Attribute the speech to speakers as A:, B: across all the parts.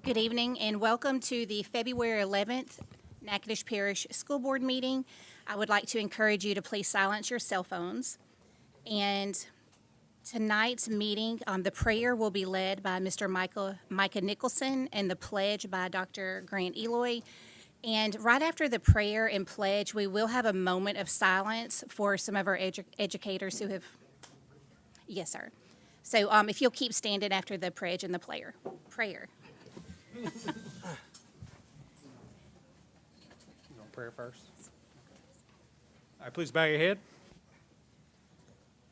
A: Good evening and welcome to the February 11th Natchitoches Parish School Board meeting. I would like to encourage you to please silence your cell phones. And tonight's meeting, the prayer will be led by Mr. Micah Nicholson and the pledge by Dr. Grant Eloy. And right after the prayer and pledge, we will have a moment of silence for some of our educators who have, yes, sir. So if you'll keep standing after the pledge and the prayer.
B: You want prayer first? All right, please bow your head.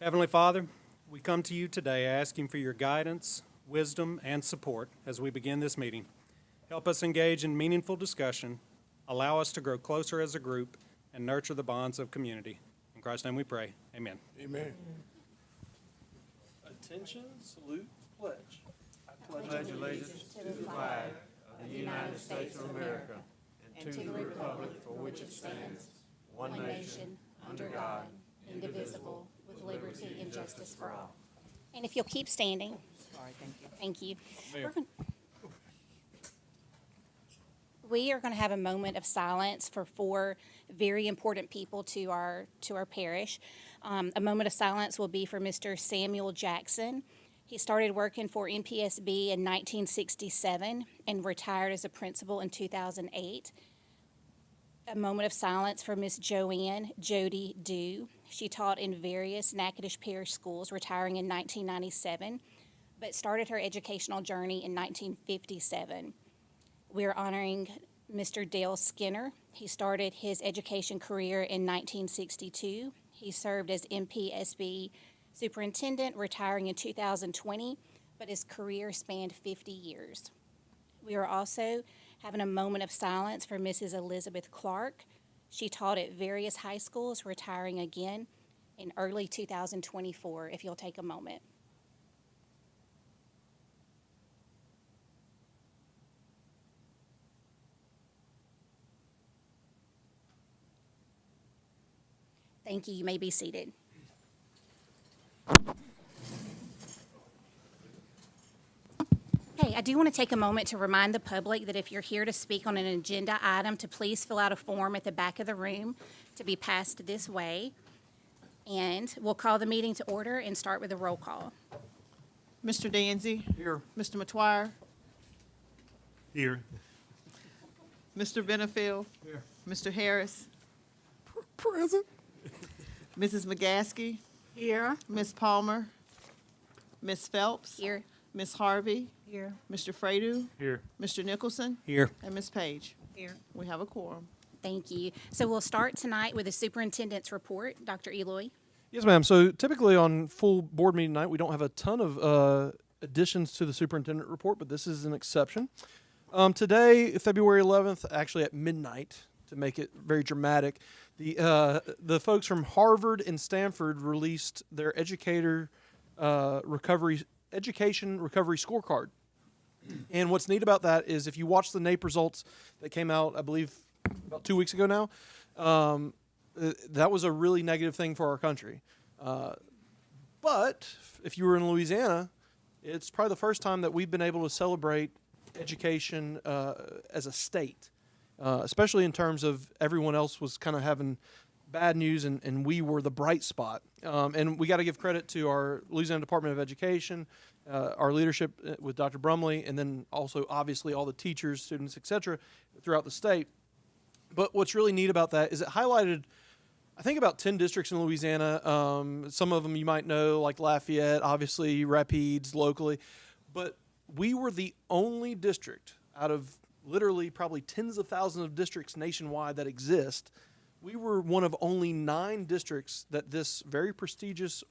B: Heavenly Father, we come to you today asking for your guidance, wisdom, and support as we begin this meeting. Help us engage in meaningful discussion, allow us to grow closer as a group, and nurture the bonds of community. In Christ's name we pray. Amen.
C: Amen.
D: Attention, salute, pledge.
C: Pledge allegiance to the flag of the United States of America and to the republic for which it stands, one nation, under God, indivisible, with liberty and justice for all.
A: And if you'll keep standing.
C: All right, thank you.
A: Thank you.
B: Mayor.
A: We are going to have a moment of silence for four very important people to our parish. A moment of silence will be for Mr. Samuel Jackson. He started working for NPSB in 1967 and retired as a principal in 2008. A moment of silence for Miss Joanne Jody Dew. She taught in various Natchitoches Parish schools, retiring in 1997, but started her educational journey in 1957. We're honoring Mr. Dale Skinner. He started his education career in 1962. He served as NPSB superintendent, retiring in 2020, but his career spanned 50 years. We are also having a moment of silence for Mrs. Elizabeth Clark. She taught at various high schools, retiring again in early 2024, if you'll take a moment. Thank you. You may be seated. Okay, I do want to take a moment to remind the public that if you're here to speak on an agenda item, to please fill out a form at the back of the room to be passed this way. And we'll call the meeting to order and start with a roll call.
E: Mr. Danzy?
D: Here.
E: Mr. Matuire?
D: Here.
E: Mr. Benefield?
D: Here.
E: Mr. Harris?
D: Present.
E: Mrs. McGaskey?
A: Here.
E: Ms. Palmer? Ms. Phelps?
A: Here.
E: Ms. Harvey?
A: Here.
E: Mr. Fredu?
D: Here.
E: Mr. Nicholson?
B: Here.
E: And Ms. Page?
A: Here.
E: We have a quorum.
A: Thank you. So we'll start tonight with the superintendent's report. Dr. Eloy.
D: Yes, ma'am. So typically on full board meeting night, we don't have a ton of additions to the superintendent report, but this is an exception. Today, February 11th, actually at midnight, to make it very dramatic, the folks from Harvard and Stanford released their education recovery scorecard. And what's neat about that is if you watch the NAEP results that came out, I believe, about 2 weeks ago now, that was a really negative thing for our country. But if you were in Louisiana, it's probably the first time that we've been able to celebrate education as a state, especially in terms of everyone else was kind of having bad news and we were the bright spot. And we got to give credit to our Louisiana Department of Education, our leadership with Dr. Brumley, and then also obviously all the teachers, students, et cetera, throughout the state. But what's really neat about that is it highlighted, I think, about 10 districts in Louisiana. Some of them you might know, like Lafayette, obviously Rapides locally. But we were the only district out of literally probably tens of thousands of districts nationwide that exist. We were one of only 9 districts that this very prestigious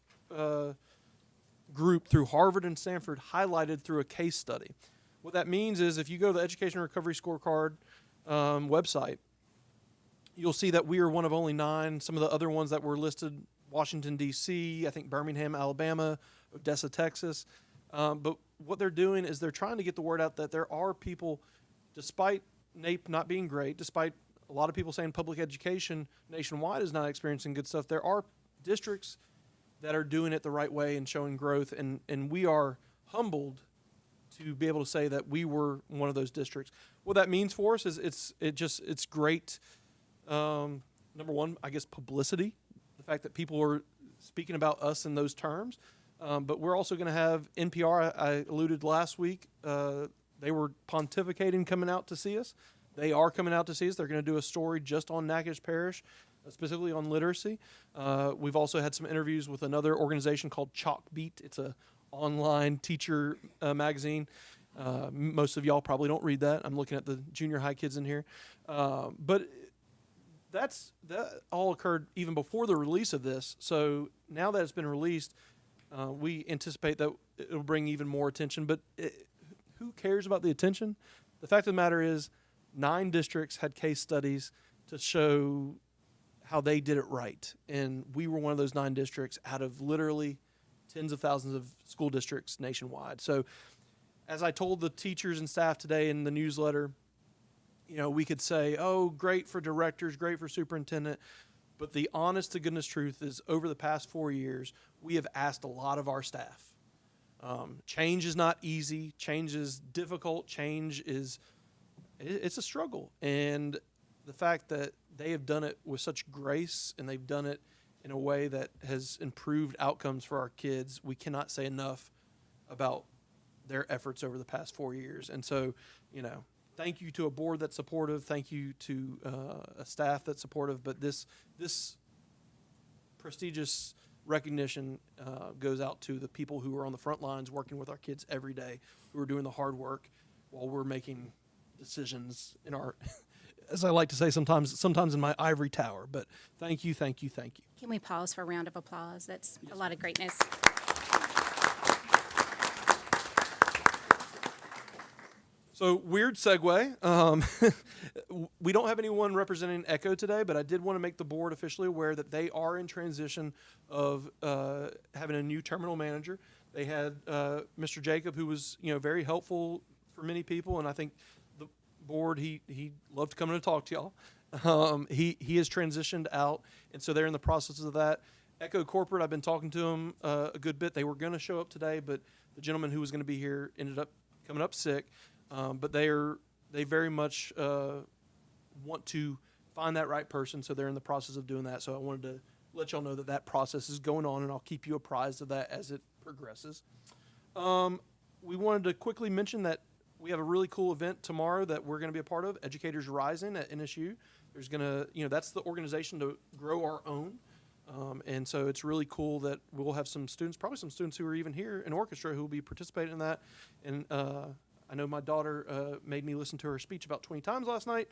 D: group through Harvard and Stanford highlighted through a case study. What that means is if you go to the Education Recovery Scorecard website, you'll see that we are one of only 9. Some of the other ones that were listed, Washington, D.C., I think Birmingham, Alabama, Odessa, Texas. But what they're doing is they're trying to get the word out that there are people, despite NAEP not being great, despite a lot of people saying public education nationwide is not experiencing good stuff, there are districts that are doing it the right way and showing growth. And we are humbled to be able to say that we were one of those districts. What that means for us is it's great. Number one, I guess publicity, the fact that people are speaking about us in those terms. But we're also going to have NPR. I alluded last week. They were pontificating coming out to see us. They are coming out to see us. They're going to do a story just on Natchitoches Parish, specifically on literacy. We've also had some interviews with another organization called Chalkbeat. It's a online teacher magazine. Most of y'all probably don't read that. I'm looking at the junior high kids in here. But that all occurred even before the release of this. So now that it's been released, we anticipate that it'll bring even more attention. But who cares about the attention? The fact of the matter is 9 districts had case studies to show how they did it right. And we were one of those 9 districts out of literally tens of thousands of school districts nationwide. So as I told the teachers and staff today in the newsletter, we could say, oh, great for directors, great for superintendent. But the honest to goodness truth is over the past 4 years, we have asked a lot of our staff. Change is not easy. Change is difficult. It's a struggle. And the fact that they have done it with such grace and they've done it in a way that has improved outcomes for our kids, we cannot say enough about their efforts over the past 4 years. And so, thank you to a board that's supportive. Thank you to a staff that's supportive. But this prestigious recognition goes out to the people who are on the front lines working with our kids every day, who are doing the hard work while we're making decisions in our, as I like to say sometimes in my ivory tower. But thank you.
A: Can we pause for a round of applause? That's a lot of greatness.
D: So weird segue. We don't have anyone representing Echo today, but I did want to make the board officially aware that they are in transition of having a new terminal manager. They had Mr. Jacob, who was very helpful for many people, and I think the board he loved to come in and talk to y'all. He has transitioned out, and so they're in the process of that. Echo Corporate, I've been talking to them a good bit. They were going to show up today, but the gentleman who was going to be here ended up coming up sick. But they very much want to find that right person, so they're in the process of doing that. So I wanted to let y'all know that process is going on, and I'll keep you apprised of that as it progresses. We wanted to quickly mention that we have a really cool event tomorrow that we're going to be a part of, Educators Rising at NSU. There's going to, that's the organization to grow our own. And so it's really cool that we'll have some students, probably some students who are even here in orchestra, who will be participating in that. And I know my daughter made me listen to her speech about 20 times last night.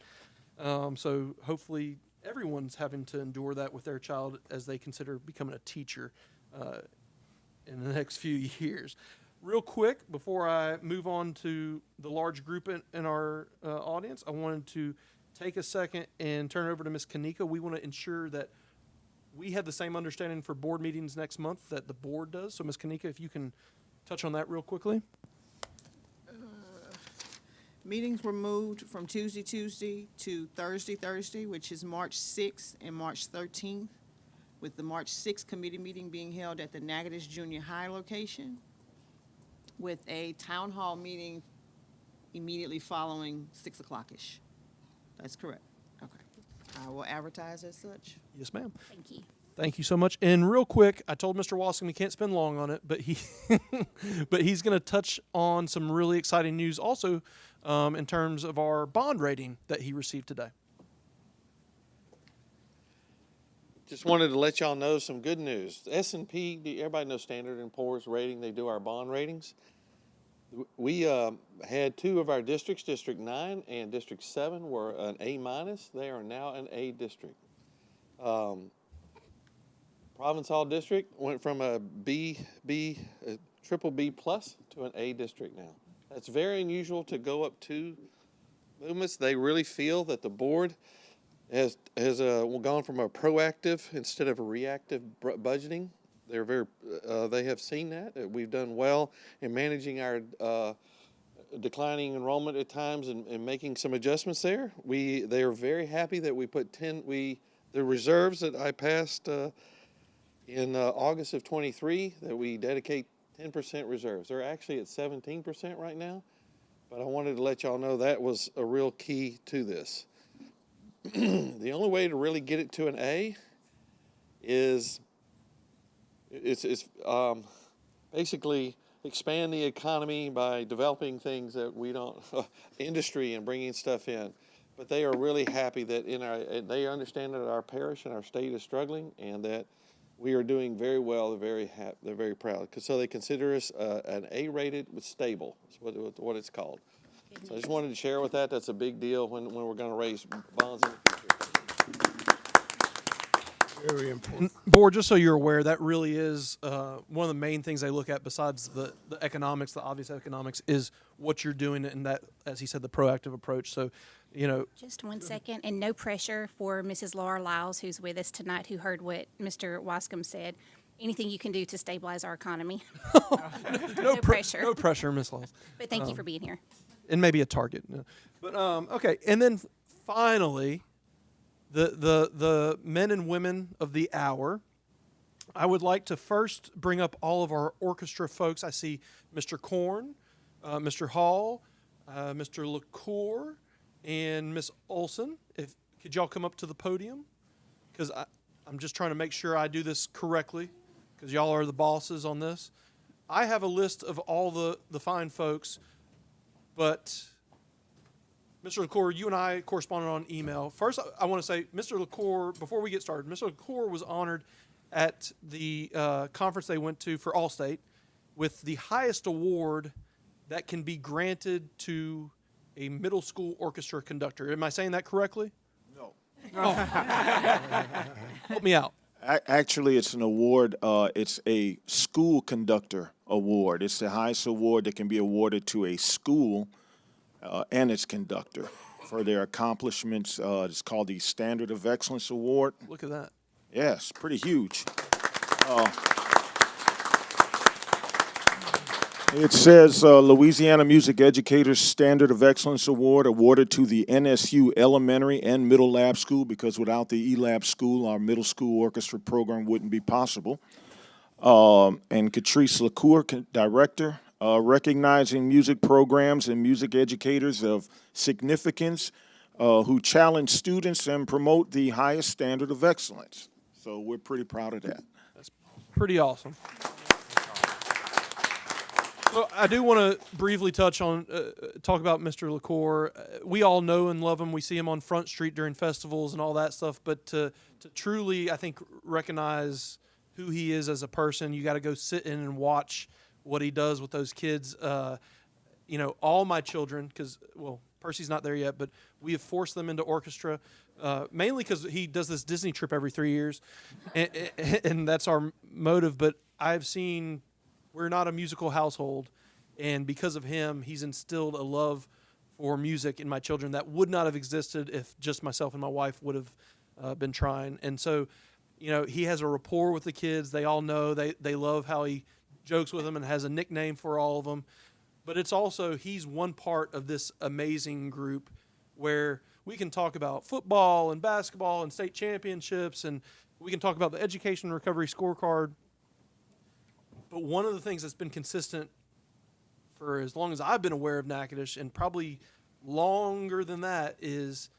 D: So hopefully everyone's having to endure that with their child as they consider becoming a teacher in the next few years. Real quick, before I move on to the large group in our audience, I wanted to take a second and turn it over to Ms. Kanika. We want to ensure that we have the same understanding for board meetings next month that the board does. So Ms. Kanika, if you can touch on that real quickly.
E: Meetings were moved from Tuesday to Thursday, which is March 6th and March 13th, with the March 6th committee meeting being held at the Natchitoches Junior High location, with a town hall meeting immediately following 6 o'clock-ish. That's correct. Okay. I will advertise as such.
D: Yes, ma'am.
A: Thank you.
D: Thank you so much. And real quick, I told Mr. Wasson we can't spend long on it, but he's going to touch on some really exciting news also in terms of our bond rating that he received today.
C: Just wanted to let y'all know some good news. S&P, everybody knows Standard & Poor's rating. They do our bond ratings. We had 2 of our districts, District 9 and District 7, were an A-. They are now an A district. Province Hall District went from a triple B plus to an A district now. That's very unusual to go up 2 movements. They really feel that the board has gone from a proactive instead of a reactive budgeting. They have seen that. We've done well in managing our declining enrollment at times and making some adjustments there. They are very happy that we put the reserves that I passed in August of 23, that we dedicate 10% reserves. They're actually at 17% right now, but I wanted to let y'all know that was a real key to this. The only way to really get it to an A is it's basically expand the economy by developing things that we don't, industry and bringing stuff in. But they are really happy that they understand that our parish and our state is struggling and that we are doing very well. They're very proud. So they consider us an A-rated with stable, is what it's called. So I just wanted to share with that. That's a big deal when we're going to raise bonds in the future.
F: Very important.
D: Board, just so you're aware, that really is one of the main things they look at besides the economics, the obvious economics, is what you're doing and that, as he said, the proactive approach. So, you know,
A: Just 1 second, and no pressure for Mrs. Laura Lyles, who's with us tonight, who heard what Mr. Wascom said. Anything you can do to stabilize our economy. No pressure.
D: no pressure, Ms. Laws.
A: But thank you for being here.
D: And maybe a target. No. But okay, and then finally, the men and women of the hour. I would like to first bring up all of our orchestra folks. I see Mr. Korn, Mr. Hall, Mr. LaCour, and Miss Olson. Could y'all come up to the podium? Because I'm just trying to make sure I do this correctly, because y'all are the bosses on this. I have a list of all the fine folks, but Mr. LaCour, you and I corresponded on email. First, I want to say, Mr. LaCour, before we get started, Mr. LaCour was honored at the conference they went to for Allstate with the highest award that can be granted to a middle school orchestra conductor. Am I saying that correctly?
F: No.
D: Help me out.
F: Actually, it's an award. It's a school conductor award. It's the highest award that can be awarded to a school and its conductor for their accomplishments. It's called the Standard of Excellence Award.
D: Look at that.
F: Yes, pretty huge. It says Louisiana Music Educators Standard of Excellence Award awarded to the NSU Elementary and Middle Lab School, because without the E-Lab School, our middle school orchestra program wouldn't be possible. And Catrice LaCour, Director, recognizing music programs and music educators of significance who challenge students and promote the highest standard of excellence. So we're pretty proud of that.
D: That's pretty awesome. So I do want to briefly talk about Mr. LaCour. We all know and love him. We see him on Front Street during festivals and all that stuff. But to truly, I think, recognize who he is as a person, you got to go sit in and watch what he does with those kids. You know, all my children, because, well, Percy's not there yet, but we have forced them into orchestra, mainly because he does this Disney trip every 3 years, and that's our motive. But I've seen, we're not a musical household, and because of him, he's instilled a love for music in my children that would not have existed if just myself and my wife would have been trying. And so, you know, he has a rapport with the kids. They all know, they love how he jokes with them and has a nickname for all of them. But it's also, he's one part of this amazing group where we can talk about football and basketball and state championships, and we can talk about the education recovery scorecard. But one of the things that's been consistent for as long as I've been aware of Natchitoches, and probably longer than that, is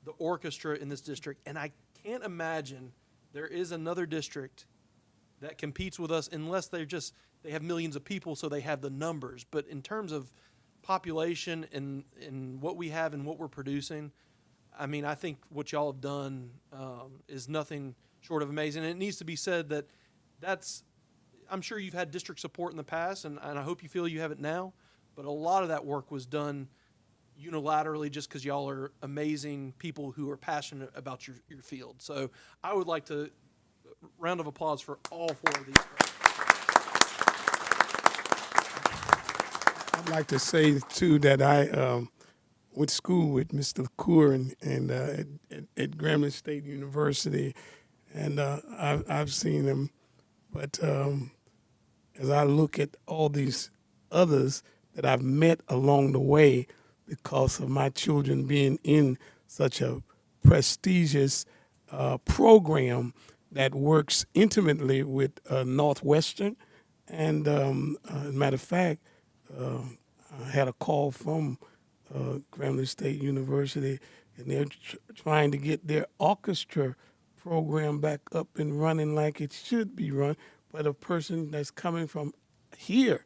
D: the orchestra in this district. And I can't imagine there is another district that competes with us unless they have millions of people, so they have the numbers. But in terms of population and what we have and what we're producing, I mean, I think what y'all have done is nothing short of amazing. And it needs to be said that I'm sure you've had district support in the past, and I hope you feel you have it now, but a lot of that work was done unilaterally just because y'all are amazing people who are passionate about your field. So I would like to round of applause for all four of these folks.
G: I'd like to say, too, that I went to school with Mr. LaCour and at Grambling State University, and I've seen him. But as I look at all these others that I've met along the way because of my children being in such a prestigious program that works intimately with Northwestern, And as a matter of fact, I had a call from Grambling State University, and they're trying to get their orchestra program back up and running like it should be run. But a person that's coming from here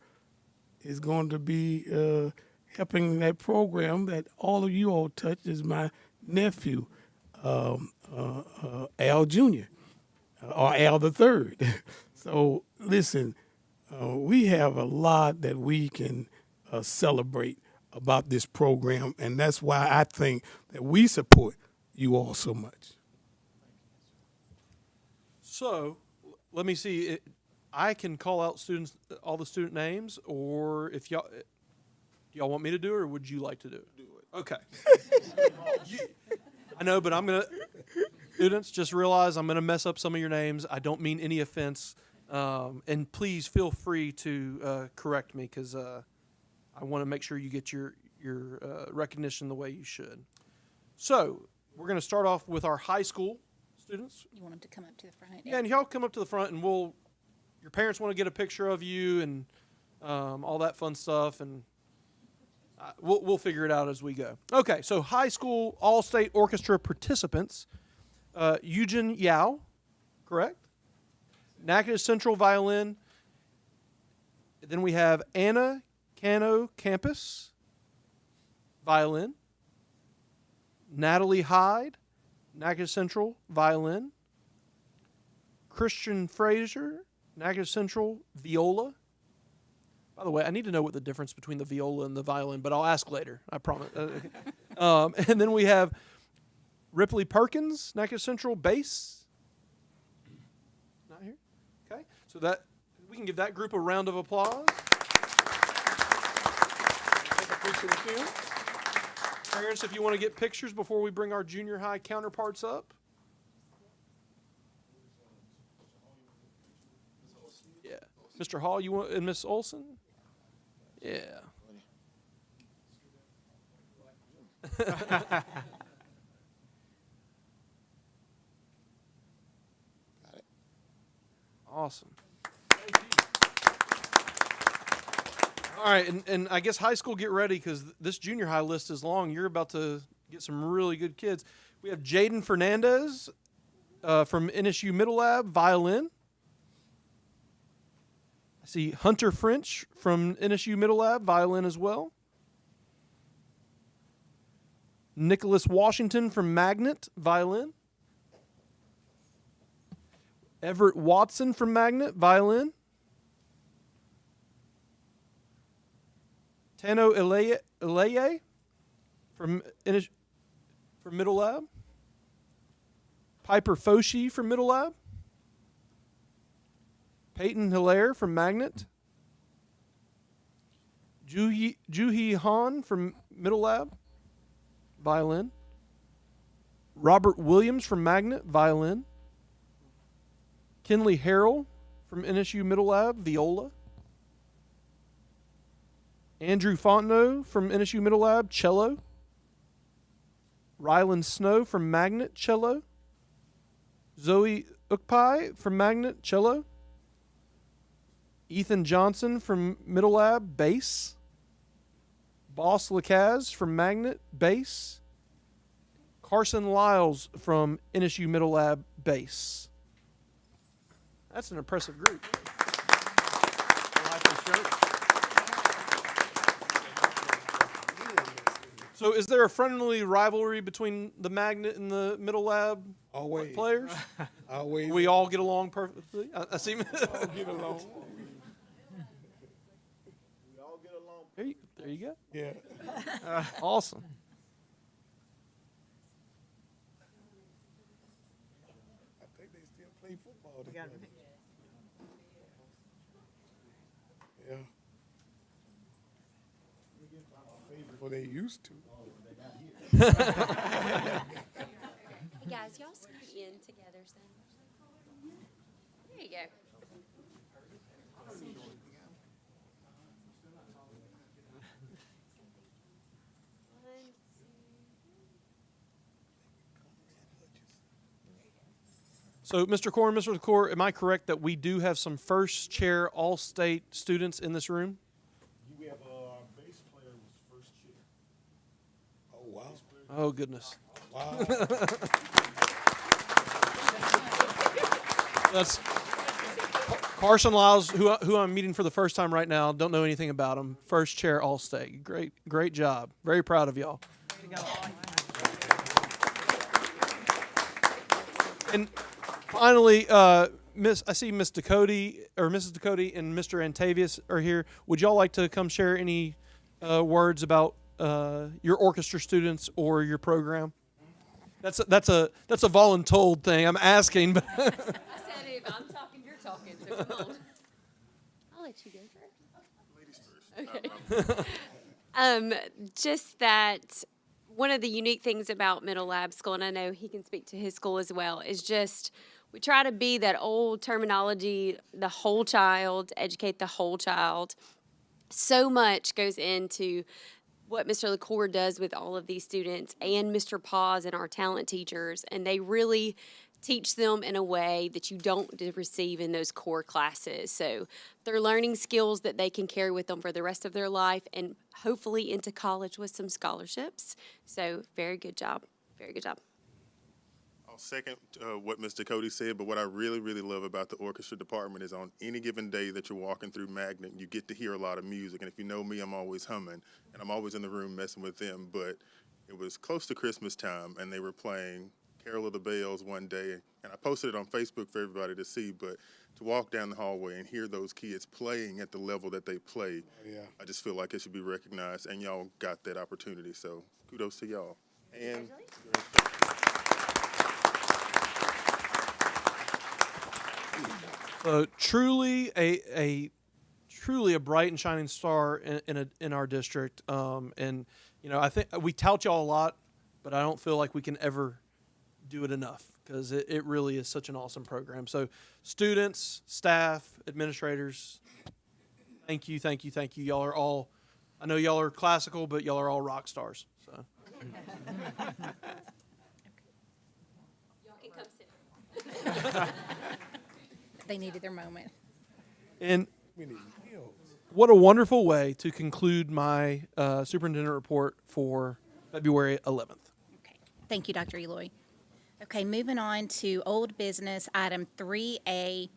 G: is going to be helping that program that all of you all touched. Is my nephew, Al Jr. Or Al the Third. So listen, we have a lot that we can celebrate about this program, and that's why I think that we support you all so much.
D: So, let me see. I can call out students, all the student names, or if y'all, do y'all want me to do it, or would you like to do it? Do it. Okay. I know, but I'm gonna. Students, just realize I'm gonna mess up some of your names. I don't mean any offense, and please feel free to correct me because I want to make sure you get your recognition the way you should. So, we're gonna start off with our high school students.
A: You want them to come up to the front?
D: Yeah, and y'all come up to the front, and your parents want to get a picture of you and all that fun stuff, and we'll figure it out as we go. Okay, so high school all-state orchestra participants, Eugen Yao, correct? Natchitoches Central violin. Then we have Anna Cano Campus, violin. Natalie Hyde, Natchitoches Central, violin. Christian Fraser, Natchitoches Central, viola. By the way, I need to know what the difference between the viola and the violin, but I'll ask later, I promise. And then we have Ripley Perkins, Natchitoches Central, bass. Not here? Okay, so that we can give that group a round of applause. Parents, if you want to get pictures before we bring our junior high counterparts up. Yeah. Mr. Hall, you want, and Miss Olson? Yeah. Awesome. All right, and I guess high school, get ready because this junior high list is long. You're about to get some really good kids. We have Jaden Fernandez from NSU Middle Lab, violin. I see Hunter French from NSU Middle Lab, violin as well. Nicholas Washington from Magnet, violin. Everett Watson from Magnet, violin. Tano Ilaye from Middle Lab. Piper Foshi from Middle Lab. Peyton Hilaire from Magnet. Juhi Han from Middle Lab, violin. Robert Williams from Magnet, violin. Kinley Harrell from NSU Middle Lab, viola. Andrew Fontenot from NSU Middle Lab, cello. Rylan Snow from Magnet, cello. Zoe Ukpai from Magnet, cello. Ethan Johnson from Middle Lab, bass. Boss Lacaz from Magnet, bass. Carson Lyles from NSU Middle Lab, bass. That's an impressive group. So is there a friendly rivalry between the Magnet and the Middle Lab
G: Always.
D: players?
G: Always.
D: We all get along perfectly? I see.
G: all get along.
D: There you go.
G: Yeah.
D: Awesome.
G: I think they still play football together. Yeah. Well, they used to.
H: Hey guys, y'all scoot in together son. There you go.
D: So, Mr. Core, Mr. Core, am I correct that we do have some first chair all-state students in this room?
F: We have a bass player who's first chair.
G: Oh, wow.
D: Oh, goodness.
G: Wow.
D: That's Carson Lyles, who I'm meeting for the first time right now. Don't know anything about him. First chair all-state. Great job. Very proud of y'all. And finally, I see Miss Ducote or Mrs. Ducote and Mr. Antavius are here. Would y'all like to come share any words about your orchestra students or your program? That's a voluntold thing. I'm asking, but
H: I said if I'm talking, you're talking, so come on. I'll let you go first. Ladies first. Okay. Just that one of the unique things about Middle Lab School, and I know he can speak to his school as well, is just we try to be that old terminology, the whole child, educate the whole child. So much goes into what Mr. LaCour does with all of these students and Mr. Paz and our talent teachers, and they really teach them in a way that you don't receive in those core classes. So they're learning skills that they can carry with them for the rest of their life and hopefully into college with some scholarships. So very good job. Very good job.
I: I'll second what Mr. Cody said, but what I really, really love about the orchestra department is on any given day that you're walking through Magnet, you get to hear a lot of music. And if you know me, I'm always humming, and I'm always in the room messing with them. But it was close to Christmas time, and they were playing Carol of the Bells one day, and I posted it on Facebook for everybody to see, but to walk down the hallway and hear those kids playing at the level that they play, I just feel like it should be recognized, and y'all got that opportunity, so kudos to y'all. And
D: truly a bright and shining star in our district. And I think we tout y'all a lot, but I don't feel like we can ever do it enough because it really is such an awesome program. So students, staff, administrators, thank you. Y'all are all, I know y'all are classical, but y'all are all rock stars. So.
H: Y'all can come sit.
A: They needed their moment.
D: And what a wonderful way to conclude my superintendent report for February 11th.
A: Okay. Thank you, Dr. Eloy. Okay, moving on to old business, item 3A,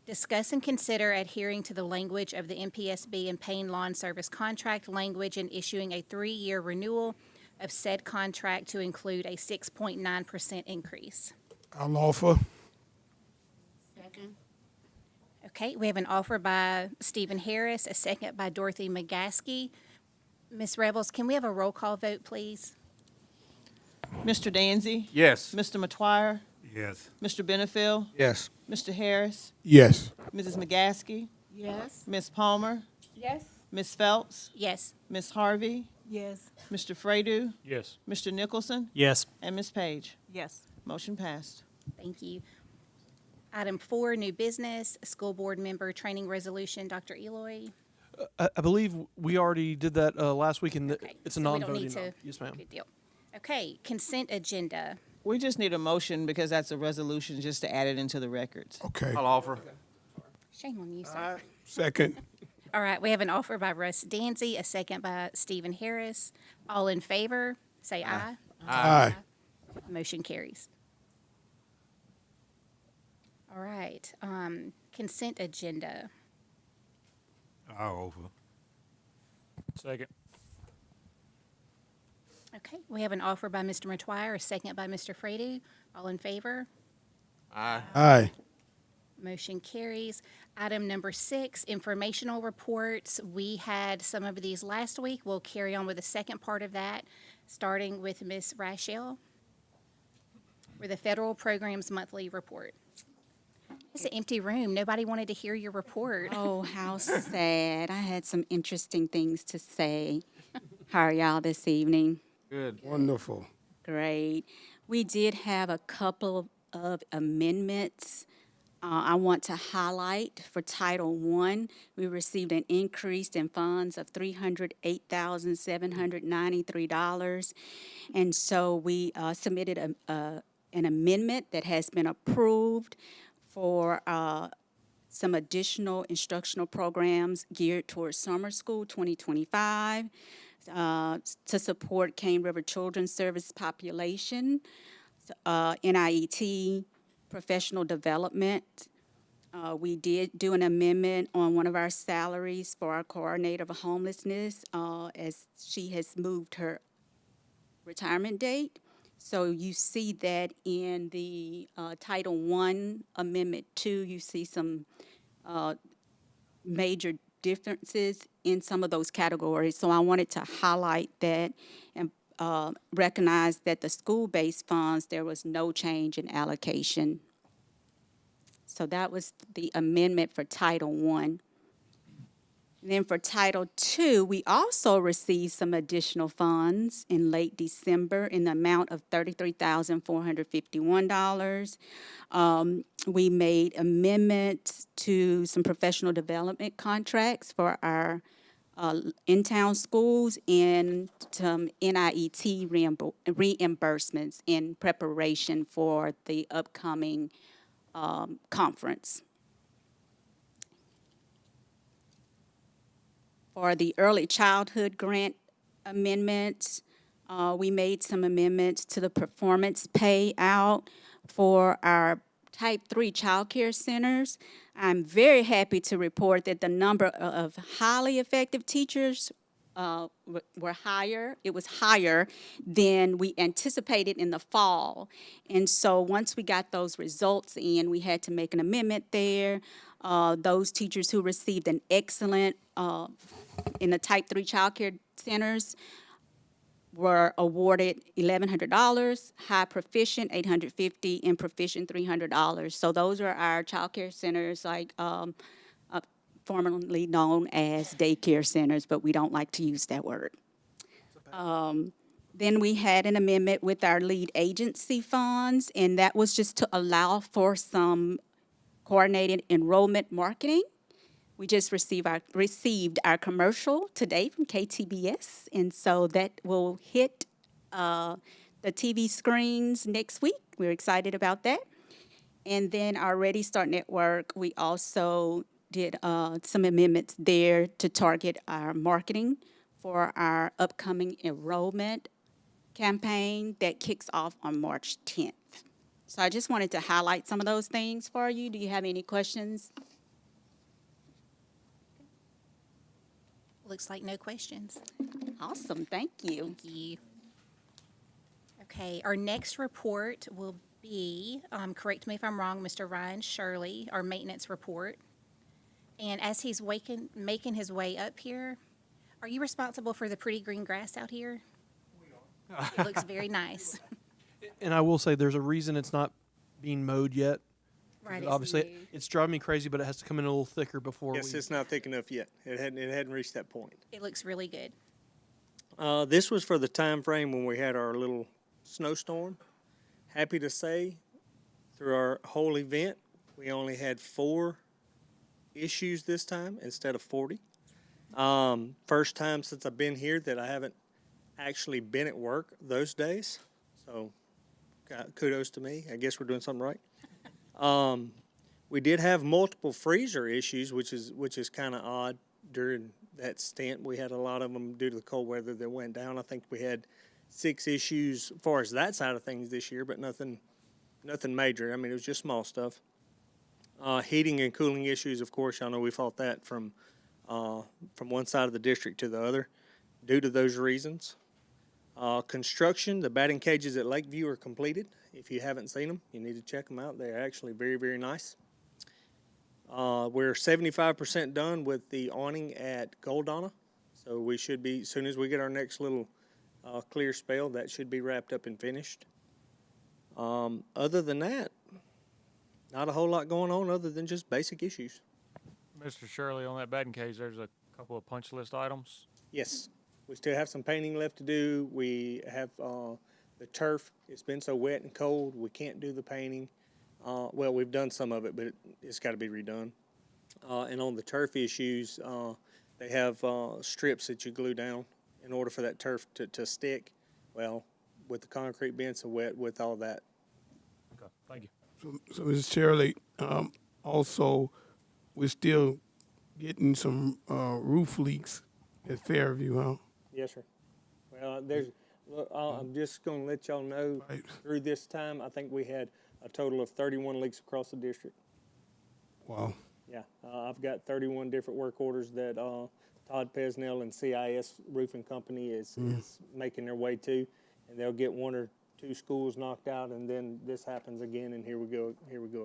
A: discuss and consider adhering to the language of the NPSB and paying lawn service contract language and issuing a 3-year renewal of said contract to include a 6.9% increase.
G: I'll offer.
H: Second.
A: Okay, we have an offer by Stephen Harris, a second by Dorothy McGaskey. Ms. Revels, can we have a roll call vote, please?
E: Mr. Danzy?
C: Yes.
E: Mr. Matoir?
C: Yes.
E: Mr. Benefiel?
C: Yes.
E: Mr. Harris?
G: Yes.
E: Mrs. McGaskey?
H: Yes.
E: Ms. Palmer?
H: Yes.
E: Ms. Phelps?
A: Yes.
E: Ms. Harvey?
H: Yes.
E: Mr. Fredu?
C: Yes.
E: Mr. Nicholson?
B: Yes.
E: And Ms. Page?
H: Yes.
E: Motion passed.
A: Thank you. Item 4, new business, school board member training resolution. Dr. Eloy?
D: I believe we already did that last week, and
A: Okay,
D: it's a
A: so we don't
D: non-voting.
A: need to-
D: Yes, ma'am.
A: Good deal. Okay, consent agenda.
E: We just need a motion because that's a resolution just to add it into the records.
G: Okay.
C: I'll offer.
A: Shame on you, sir.
G: Second.
A: All right, we have an offer by Russ Danzy, a second by Stephen Harris. All in favor, say aye.
G: Aye.
A: Motion carries. All right, consent agenda.
C: I'll offer. Second.
A: Okay, we have an offer by Mr. Matoir, a second by Mr. Fredu. All in favor?
C: Aye.
G: Aye.
A: Motion carries. Item number 6, informational reports. We had some of these last week. We'll carry on with the second part of that, starting with Ms. Rachel for the Federal Programs Monthly Report. It's an empty room. Nobody wanted to hear your report.
H: Oh, how sad. I had some interesting things to say. How are y'all this evening?
C: Good.
G: Wonderful.
H: Great. We did have a couple of amendments. I want to highlight for Title I, we received an increase in funds of $308,793. And so we submitted
J: an amendment that has been approved for some additional instructional programs geared towards summer school 2025 to support Cane River Children's Service population, NIET, professional development. We did do an amendment on one of our salaries for our coordinator of homelessness as she has moved her retirement date. So you see that in the Title I Amendment 2, you see some major differences in some of those categories. So I wanted to highlight that and recognize that the school-based funds, there was no change in allocation. So that was the amendment for Title I. And then for Title II, we also received some additional funds in late December in the amount of $33,451. We made amendments to some professional development contracts for our in-town schools and some NIET reimbursements in preparation for the upcoming conference. For the early childhood grant amendments, we made some amendments to the performance payout for our Type 3 child care centers. I'm very happy to report that the number of highly effective teachers were higher. It was higher than we anticipated in the fall. And so once we got those results in, we had to make an amendment there. Those teachers who received an excellent in the Type 3 child care centers were awarded $1,100, high proficient $850, and proficient $300. So those are our child care centers, like formerly known as daycare centers, but we don't like to use that word. Then we had an amendment with our lead agency funds, and that was just to allow for some coordinated enrollment marketing. We just received our commercial today from KTBS, and so that will hit the TV screens next week. We're excited about that. And then our Ready Start Network, we also did some amendments there to target our marketing for our upcoming enrollment campaign that kicks off on March 10th. So I just wanted to highlight some of those things for you. Do you have any questions?
A: Looks like no questions.
J: Awesome, thank you.
A: Thank you. Okay, our next report will be, correct me if I'm wrong, Mr. Ryan Shirley, our maintenance report. And as he's making his way up here, are you responsible for the pretty green grass out here? We are. It looks very nice.
D: And I will say there's a reason it's not being mowed yet.
A: Right.
D: Obviously, it's driving me crazy, but it has to come in a little thicker before
C: Yes,
D: we...
C: it's not thick enough yet. It hadn't reached that point.
A: It looks really good.
C: This was for the time frame when we had our little snowstorm. Happy to say, through our whole event, we only had 4 issues this time instead of 40. First time since I've been here that I haven't actually been at work those days. So kudos to me. I guess we're doing something right. We did have multiple freezer issues, which is kind of odd during that stint. We had a lot of them due to the cold weather that went down. I think we had 6 issues as far as that side of things this year, but nothing major. I mean, it was just small stuff. Heating and cooling issues, of course, y'all know we fought that from one side of the district to the other due to those reasons. Construction, the batting cages at Lakeview are completed. If you haven't seen them, you need to check them out. They're actually very, very nice. We're 75% done with the awning at Goldonna. So we should be, as soon as we get our next little clear spell, that should be wrapped up and finished. Other than that, not a whole lot going on other than just basic issues.
K: Mr. Shirley, on that batting cage, there's a couple of punch list items.
C: Yes, we still have some painting left to do. We have the turf. It's been so wet and cold, we can't do the painting. Well, we've done some of it, but it's got to be redone. And on the turf issues, they have strips that you glue down in order for that turf to stick. Well, with the concrete being so wet, with all that
K: Okay, thank you.
G: So Mrs. Shirley, also, we're still getting some roof leaks at Fairview, huh?
C: Yes, sir. Well, look, I'm just gonna let y'all know,
G: Right.
C: through this time, I think we had a total of 31 leaks across the district.
G: Wow.
C: Yeah, I've got 31 different work orders that Todd Pesnell and CIS Roofing Company is making their way to, and they'll get 1 or 2 schools knocked out, and then this happens again, and here we go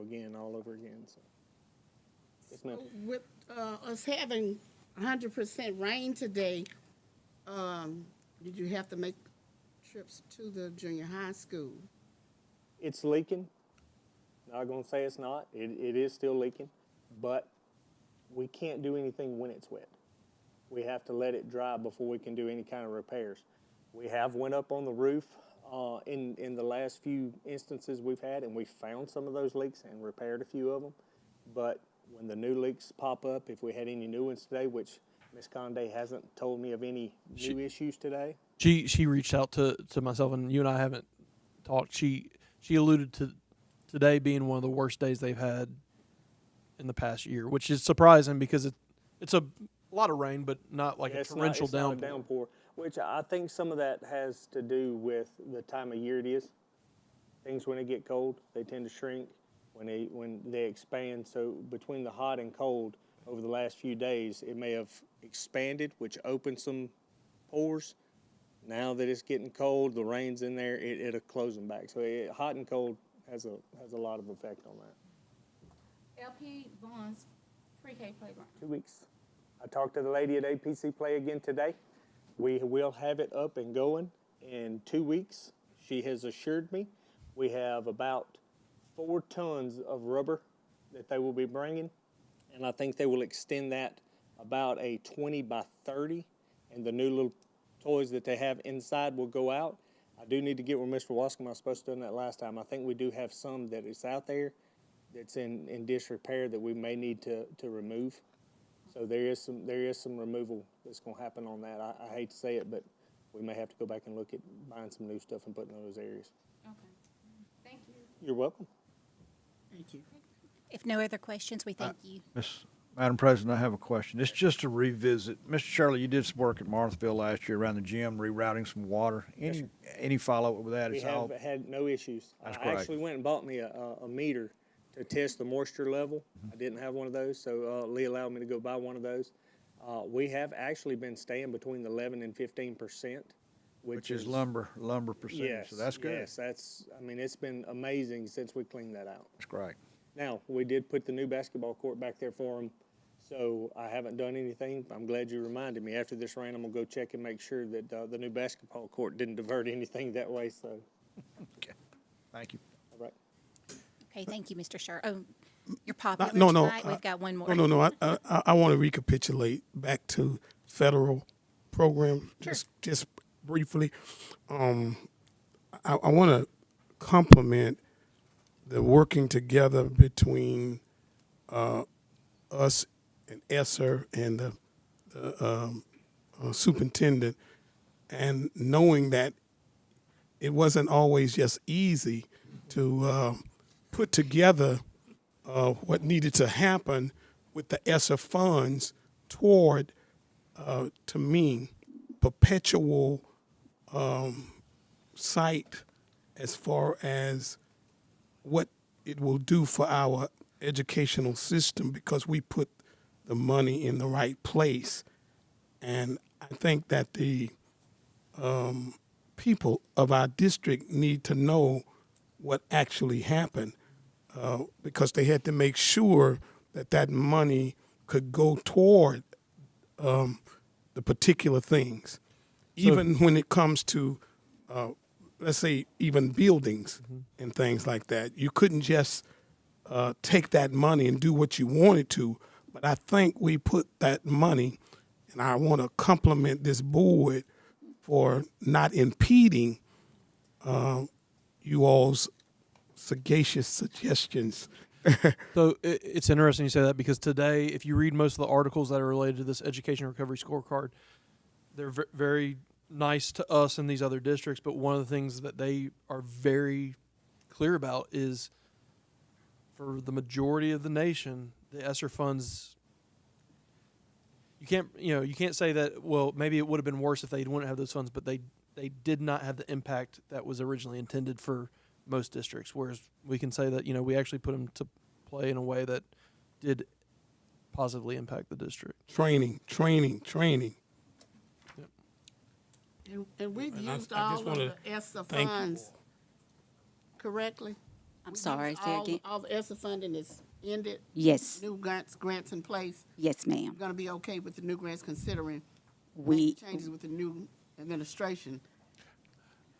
C: again, all over again. So, yes, ma'am.
L: With us having 100% rain today, did you have to make trips to the junior high school?
C: It's leaking. Not gonna say it's not. It is still leaking, but we can't do anything when it's wet. We have to let it dry before we can do any kind of repairs. We have went up on the roof in the last few instances we've had, and we found some of those leaks and repaired a few of them. But when the new leaks pop up, if we had any new ones today, which Ms. Conde hasn't told me of any new issues today.
D: She reached out to myself, and you and I haven't talked. She alluded to today being one of the worst days they've had in the past year, which is surprising because it's a lot of rain, but not like a torrential
C: It's not a
D: downpour.
C: downpour, which I think some of that has to do with the time of year it is. Things when they get cold, they tend to shrink. When they expand, so between the hot and cold over the last few days, it may have expanded, which opened some pores. Now that it's getting cold, the rain's in there, it'll close them back. So hot and cold has a lot of effect on that.
L: LP Vaughn's pre-K playground.
C: 2 weeks. I talked to the lady at APC Play again today. We will have it up and going in 2 weeks. She has assured me we have about 4 tons of rubber that they will be bringing, and I think they will extend that about a 20 by 30, and the new little toys that they have inside will go out. I do need to get with Mr. Wascom. I was supposed to have done that last time. I think we do have some that is out there that's in disrepair that we may need to remove. So there is some removal that's going to happen on that. I hate to say it, but we may have to go back and look at buying some new stuff and putting in those areas.
L: Okay. Thank you.
C: You're welcome.
L: Thank you.
A: If no other questions, we thank you.
M: Madam President, I have a question. It's just to revisit. Mr. Shirley, you did some work at Marthville last year around the gym, rerouting some water. Any follow-up with that?
C: We have had no issues.
M: That's
C: I
M: great.
C: actually went and bought me a meter to test the moisture level. I didn't have one of those, so Lee allowed me to go buy one of those. We have actually been staying between 11 and 15%,
M: which is lumber percentage.
C: Yes,
M: So that's good.
C: Yes, it's been amazing since we cleaned that out.
M: That's great.
C: Now, we did put the new basketball court back there for them, so I haven't done anything. I'm glad you reminded me. After this rain, I'm going to go check and make sure that the new basketball court didn't divert anything that way. So,
M: Okay. Thank you.
C: all right.
A: Okay, thank you, Mr. Sher. Oh, you're popular
G: No.
A: tonight. We've got one more.
G: No. I want to recapitulate back to federal program just briefly. I want to compliment the working together between us and ESSER and the superintendent, and knowing that it wasn't always just easy to put together what needed to happen with the ESSER funds toward, to me, perpetual sight as far as what it will do for our educational system, because we put the money in the right place. And I think that the people of our district need to know what actually happened, because they had to make sure that that money could go toward the particular things. Even when it comes to, let's say, even buildings and things like that. You couldn't just take that money and do what you wanted to, but I think we put that money, and I want to compliment this board for not impeding you all's sagacious suggestions.
D: So it's interesting you say that, because today, if you read most of the articles that are related to this education recovery scorecard, they're very nice to us in these other districts, but one of the things that they are very clear about is for the majority of the nation, the ESSER funds, you can't say that, well, maybe it would have been worse if they wouldn't have those funds, but they did not have the impact that was originally intended for most districts, whereas we can say that, we actually put them to play in a way that did positively impact the district.
G: Training.
L: And we've
G: And I
L: used
G: just
L: all of
G: wanna
L: the ESSA
G: thank you
L: funds correctly?
J: I'm
L: We've
J: sorry,
L: used
J: say
L: all-
J: again.
L: All the ESSA funding is ended?
J: Yes,
L: New grants in place?
J: yes, ma'am.
L: You're gonna be okay with the new grants considering
J: We,
L: changes with the new administration?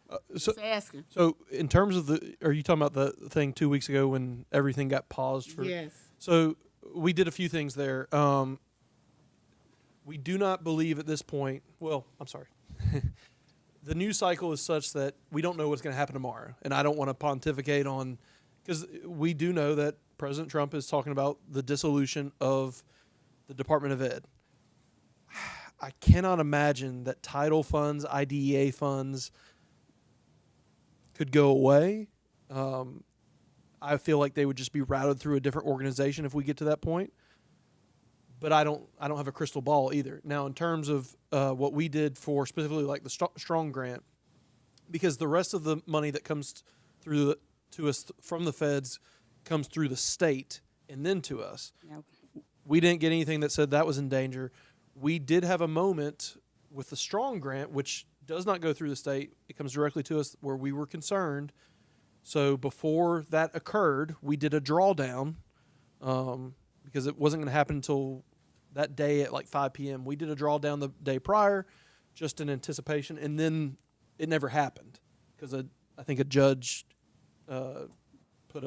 D: So,
L: Just asking.
D: so in terms of are you talking about the thing 2 weeks ago when everything got paused for?
L: Yes.
D: So we did a few things there. We do not believe at this point, well, I'm sorry. The news cycle is such that we don't know what's going to happen tomorrow. And I don't want to pontificate on, because we do know that President Trump is talking about the dissolution of the Department of Ed. I cannot imagine that title funds, IDEA funds could go away. I feel like they would just be routed through a different organization if we get to that point. But I don't have a crystal ball either. Now, in terms of what we did for specifically like the Strong Grant, because the rest of the money that comes through to us from the feds comes through the state and then to us.
J: no,
D: We didn't get anything that said that was in danger. We did have a moment with the Strong Grant, which does not go through the state. It comes directly to us where we were concerned. So before that occurred, we did a drawdown because it wasn't going to happen until that day at like 5 p.m. We did a drawdown the day prior just in anticipation, and then it never happened because I think a judge put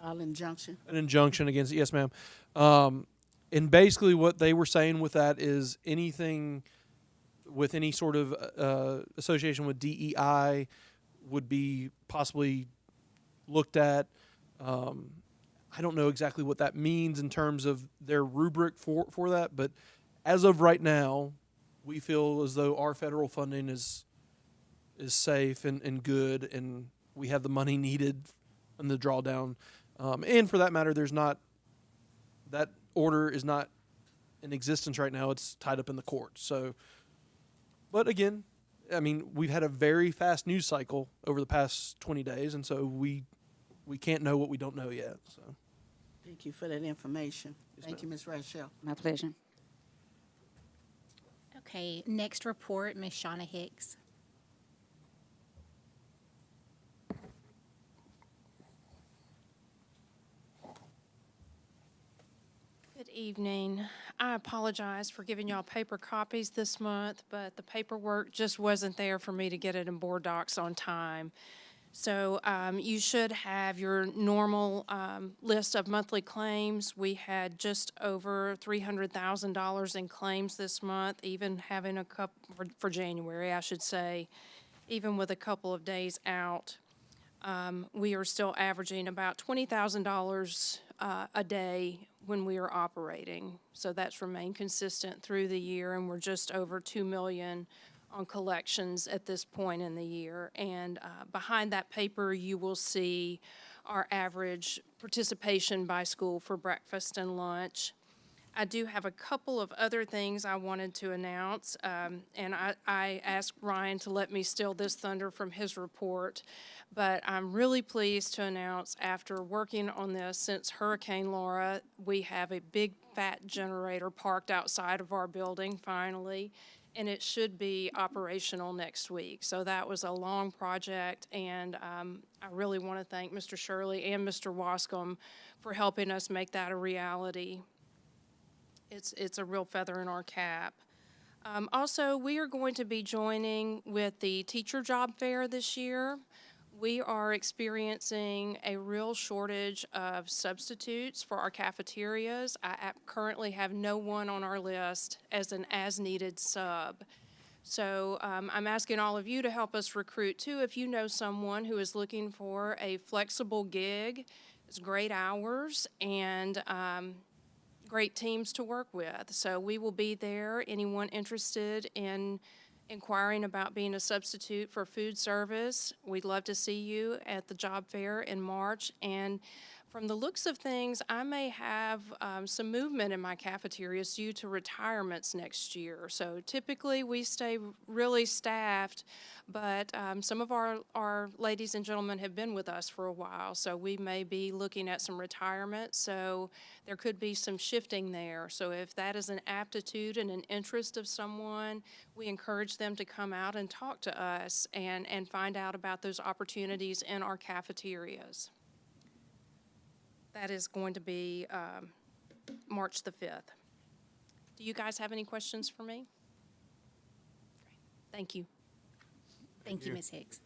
L: All injunction?
D: an injunction against it. Yes, ma'am. And basically what they were saying with that is anything with any sort of association with DEI would be possibly looked at. I don't know exactly what that means in terms of their rubric for that, but as of right now, we feel as though our federal funding is safe and good, and we have the money needed in the drawdown. And for that matter, that order is not in existence right now. It's tied up in the courts. So, but again, I mean, we've had a very fast news cycle over the past 20 days, and so we can't know what we don't know yet. So,
L: Thank you for that information. Thank you, Ms. Rachel.
J: my pleasure.
A: Okay, next report, Ms. Shauna Hicks.
N: Good evening. I apologize for giving y'all paper copies this month, but the paperwork just wasn't there for me to get it in board docs on time. So you should have your normal list of monthly claims. We had just over $300,000 in claims this month, even having a couple, for January, I should say, even with a couple of days out. We are still averaging about $20,000 a day when we are operating. So that's remained consistent through the year, and we're just over $2 million on collections at this point in the year. And behind that paper, you will see our average participation by school for breakfast and lunch. I do have a couple of other things I wanted to announce, and I asked Ryan to let me steal this thunder from his report, but I'm really pleased to announce after working on this since Hurricane Laura, we have a big fat generator parked outside of our building finally, and it should be operational next week. So that was a long project, and I really want to thank Mr. Shirley and Mr. Wascom for helping us make that a reality. It's a real feather in our cap. Also, we are going to be joining with the teacher job fair this year. We are experiencing a real shortage of substitutes for our cafeterias. I currently have no one on our list as an as-needed sub. So I'm asking all of you to help us recruit too. If you know someone who is looking for a flexible gig, it's great hours and great teams to work with. So we will be there. Anyone interested in inquiring about being a substitute for food service, we'd love to see you at the job fair in March. And from the looks of things, I may have some movement in my cafeterias due to retirements next year. So typically, we stay really staffed, but some of our ladies and gentlemen have been with us for a while, so we may be looking at some retirement. So there could be some shifting there. So if that is an aptitude and an interest of someone, we encourage them to come out and talk to us and find out about those opportunities in our cafeterias. That is going to be March the 5th. Do you guys have any questions for me? Thank you.
A: Thank you, Ms. Hicks.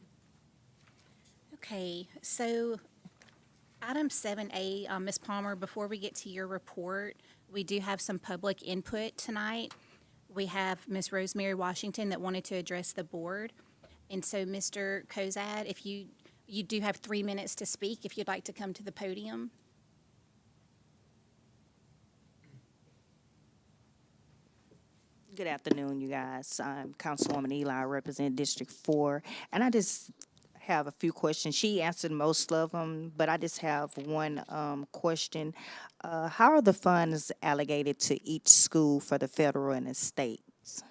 A: Okay, so item 7A, Ms. Palmer, before we get to your report, we do have some public input tonight. We have Ms. Rosemary Washington that wanted to address the board. And so, Mr. Kozad, if you do have 3 minutes to speak, if you'd like to come to the podium.
O: Good afternoon, you guys. I'm Councilwoman Eli. I represent District 4, and I just have a few questions. She answered most of them, but I just have one question. How are the funds allocated to each school for the federal and the states?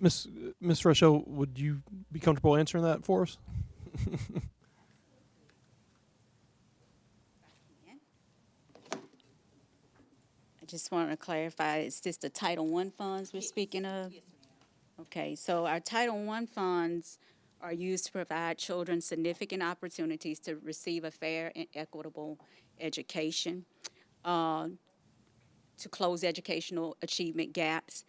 D: Miss Rochelle, would you be comfortable answering that for us?
J: I just want to clarify, is this the Title I funds we're speaking of?
O: Yes, ma'am.
J: Okay, so our Title I funds are used to provide children significant opportunities to receive a fair and equitable education, to close educational achievement gaps,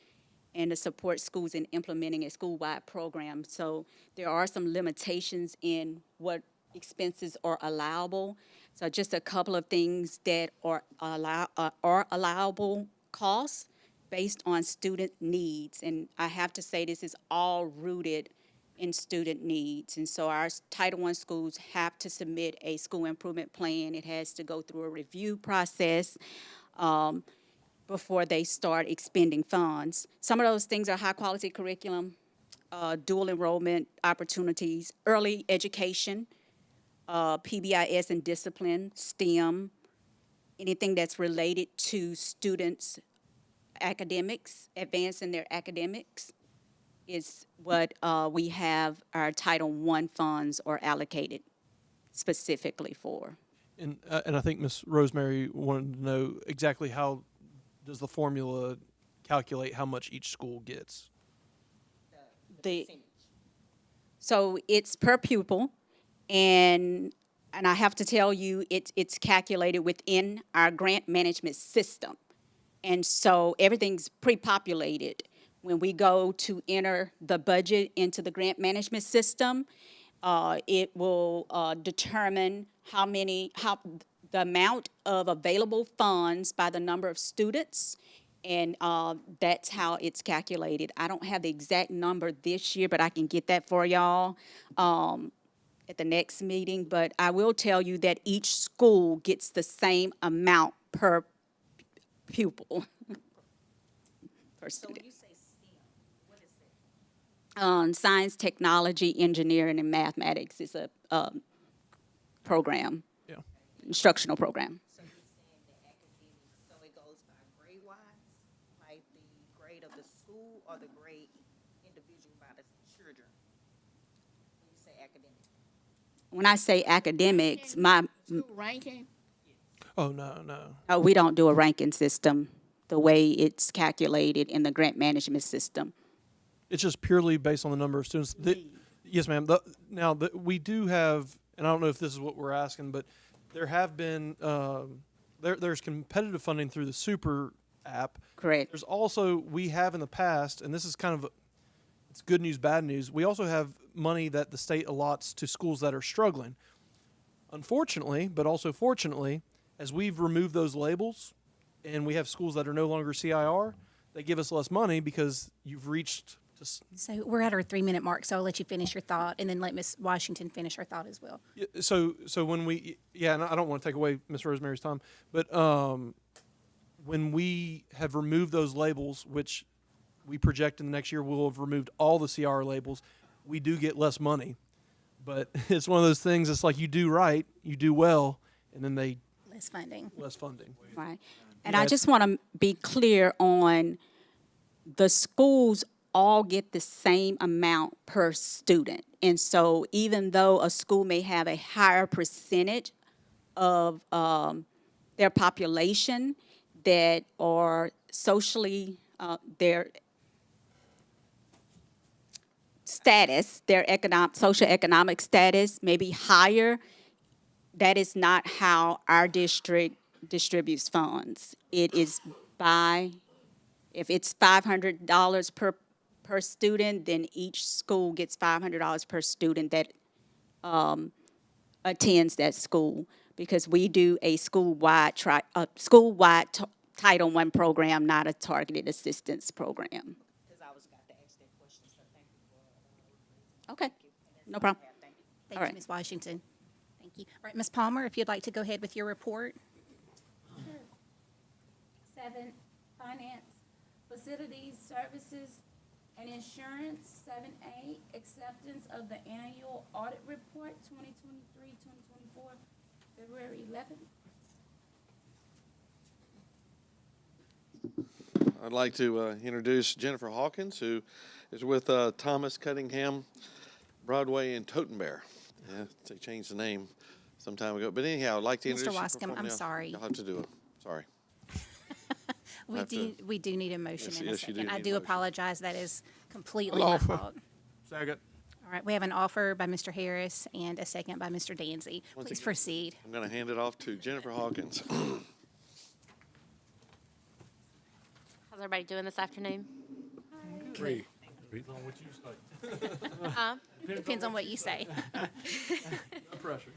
J: and to support schools in implementing a school-wide program. So there are some limitations in what expenses are allowable. So just a couple of things that are allowable costs based on student needs. And I have to say this is all rooted in student needs. And so our Title I schools have to submit a school improvement plan. It has to go through a review process before they start expending funds. Some of those things are high-quality curriculum, dual enrollment opportunities, early education, PBIS and discipline, STEM, anything that's related to students' academics, advancing their academics, is what we have our Title I funds are allocated specifically for.
D: And I think Miss Rosemary wanted to know exactly how does the formula calculate how much each school gets?
J: So it's per pupil, and I have to tell you, it's calculated within our grant management system. And so everything's pre-populated. When we go to enter the budget into the grant management system, it will determine the amount of available funds by the number of students, and that's how it's calculated. I don't have the exact number this year, but I can get that for y'all at the next meeting. But I will tell you that each school gets the same amount per pupil, per student. Science, technology, engineering, and mathematics is a program, instructional program.
O: So you're saying the academics, so it goes by grade-wise, like the grade of the school or the grade individual by the children? When you say academic.
J: When I say academics,
L: School ranking?
D: Oh, no.
J: we don't do a ranking system the way it's calculated in the grant management system.
D: It's just purely based on the number of students. Yes, ma'am. We do have, and I don't know if this is what we're asking, but there have been, there's competitive funding through the Super app.
J: Correct.
D: There's also, we have in the past, and this is kind of, it's good news, bad news. We also have money that the state allots to schools that are struggling. Unfortunately, but also fortunately, as we've removed those labels and we have schools that are no longer CIR, they give us less money because you've reached.
A: So we're at our 3-minute mark, so I'll let you finish your thought and then let Ms. Washington finish her thought as well.
D: So when we, and I don't want to take away Ms. Rosemary's time, but when we have removed those labels, which we project in the next year we'll have removed all the CR labels. We do get less money, but it's one of those things. It's like you do right, you do well, and then they
A: Less funding.
D: less funding.
J: Right. And I just want to be clear on the schools all get the same amount per student. And so even though a school may have a higher percentage of their population that are socially, their status, their socioeconomic status may be higher, that is not how our district distributes funds. It is by, if it's $500 per student, then each school gets $500 per student that attends that school, because we do a school-wide Title I program, not a targeted assistance program.
O: Because I was about to ask that question, so thank you for.
J: Okay, no problem.
A: Thank
J: All
A: you,
J: right.
A: Ms. Washington. Thank you. All right, Ms. Palmer, if you'd like to go ahead with your report.
P: 7, finance, facilities, services, and insurance. 7A, acceptance of the annual audit report 2023-2024, February 11th.
Q: I'd like to introduce Jennifer Hawkins, who is with Thomas Cunningham Broadway in Totenberg. Yeah, they changed the name some time ago. But anyhow, I'd like to
A: Mr.
Q: introduce you.
A: Wascom, I'm
Q: Yeah,
A: sorry.
Q: You'll have to do it. Sorry.
A: We do need a motion
Q: Yes,
A: in a
Q: yes, you do
A: second. I
Q: need
A: do
Q: a motion.
A: apologize. That is completely
G: I'll
A: my
G: offer.
A: fault.
K: Second.
A: All right, we have an offer by Mr. Harris and a second by Mr. Danzy.
Q: Once
A: Please
Q: again,
A: proceed.
Q: I'm going to hand it off to Jennifer Hawkins.
R: How's everybody doing this afternoon?
G: Great.
K: Depends on what you say.
R: Huh?
A: Depends on what you say.
D: No pressure.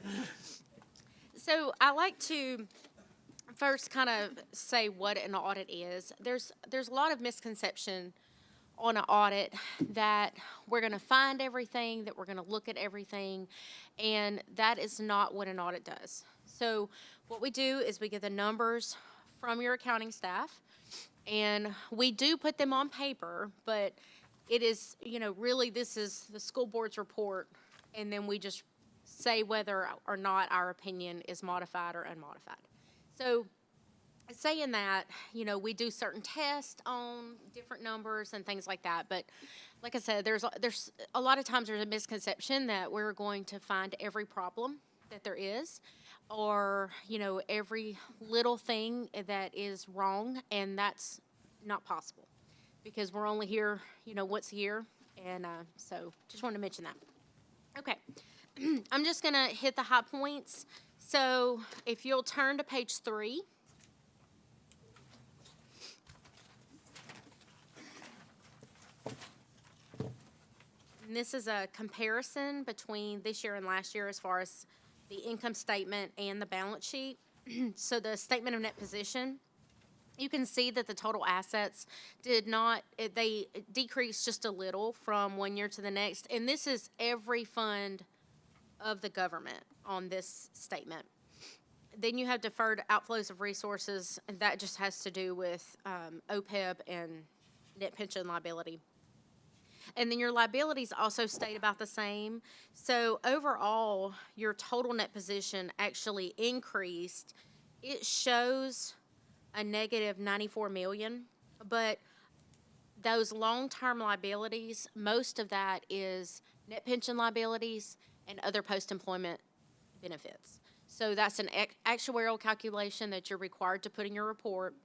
R: So I like to first kind of say what an audit is. There's a lot of misconception on an audit that we're going to find everything, that we're going to look at everything, and that is not what an audit does. So what we do is we get the numbers from your accounting staff, and we do put them on paper, but it is, really this is the school board's report, and then we just say whether or not our opinion is modified or unmodified. So saying that, we do certain tests on different numbers and things like that, but like I said, there's a lot of times there's a misconception that we're going to find every problem that there is, or, every little thing that is wrong, and that's not possible, because we're only here, once a year, and so just wanted to mention that. Okay, I'm just going to hit the high points. So if you'll turn to page 3. And this is a comparison between this year and last year as far as the income statement and the balance sheet. So the statement of net position, you can see that the total assets they decreased just a little from one year to the next. And this is every fund of the government on this statement. Then you have deferred outflows of resources, and that just has to do with OPEB and net pension liability. And then your liabilities also stayed about the same. So overall, your total net position actually increased. It shows a negative $94 million, but those long-term liabilities, most of that is net pension liabilities and other post-employment benefits. So that's an actuarial calculation that you're required to put in your report.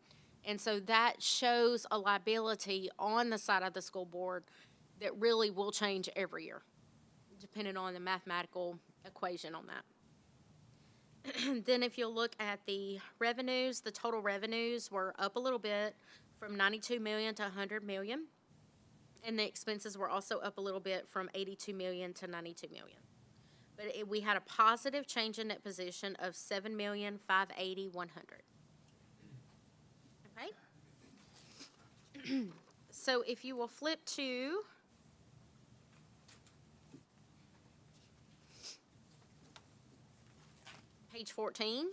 R: And so that shows a liability on the side of the school board that really will change every year, depending on the mathematical equation on that. Then if you look at the revenues, the total revenues were up a little bit from 92 million to 100 million. And the expenses were also up a little bit from 82 million to 92 million. But we had a positive change in net position of 7,580,100. Okay. So if you will flip to page 14.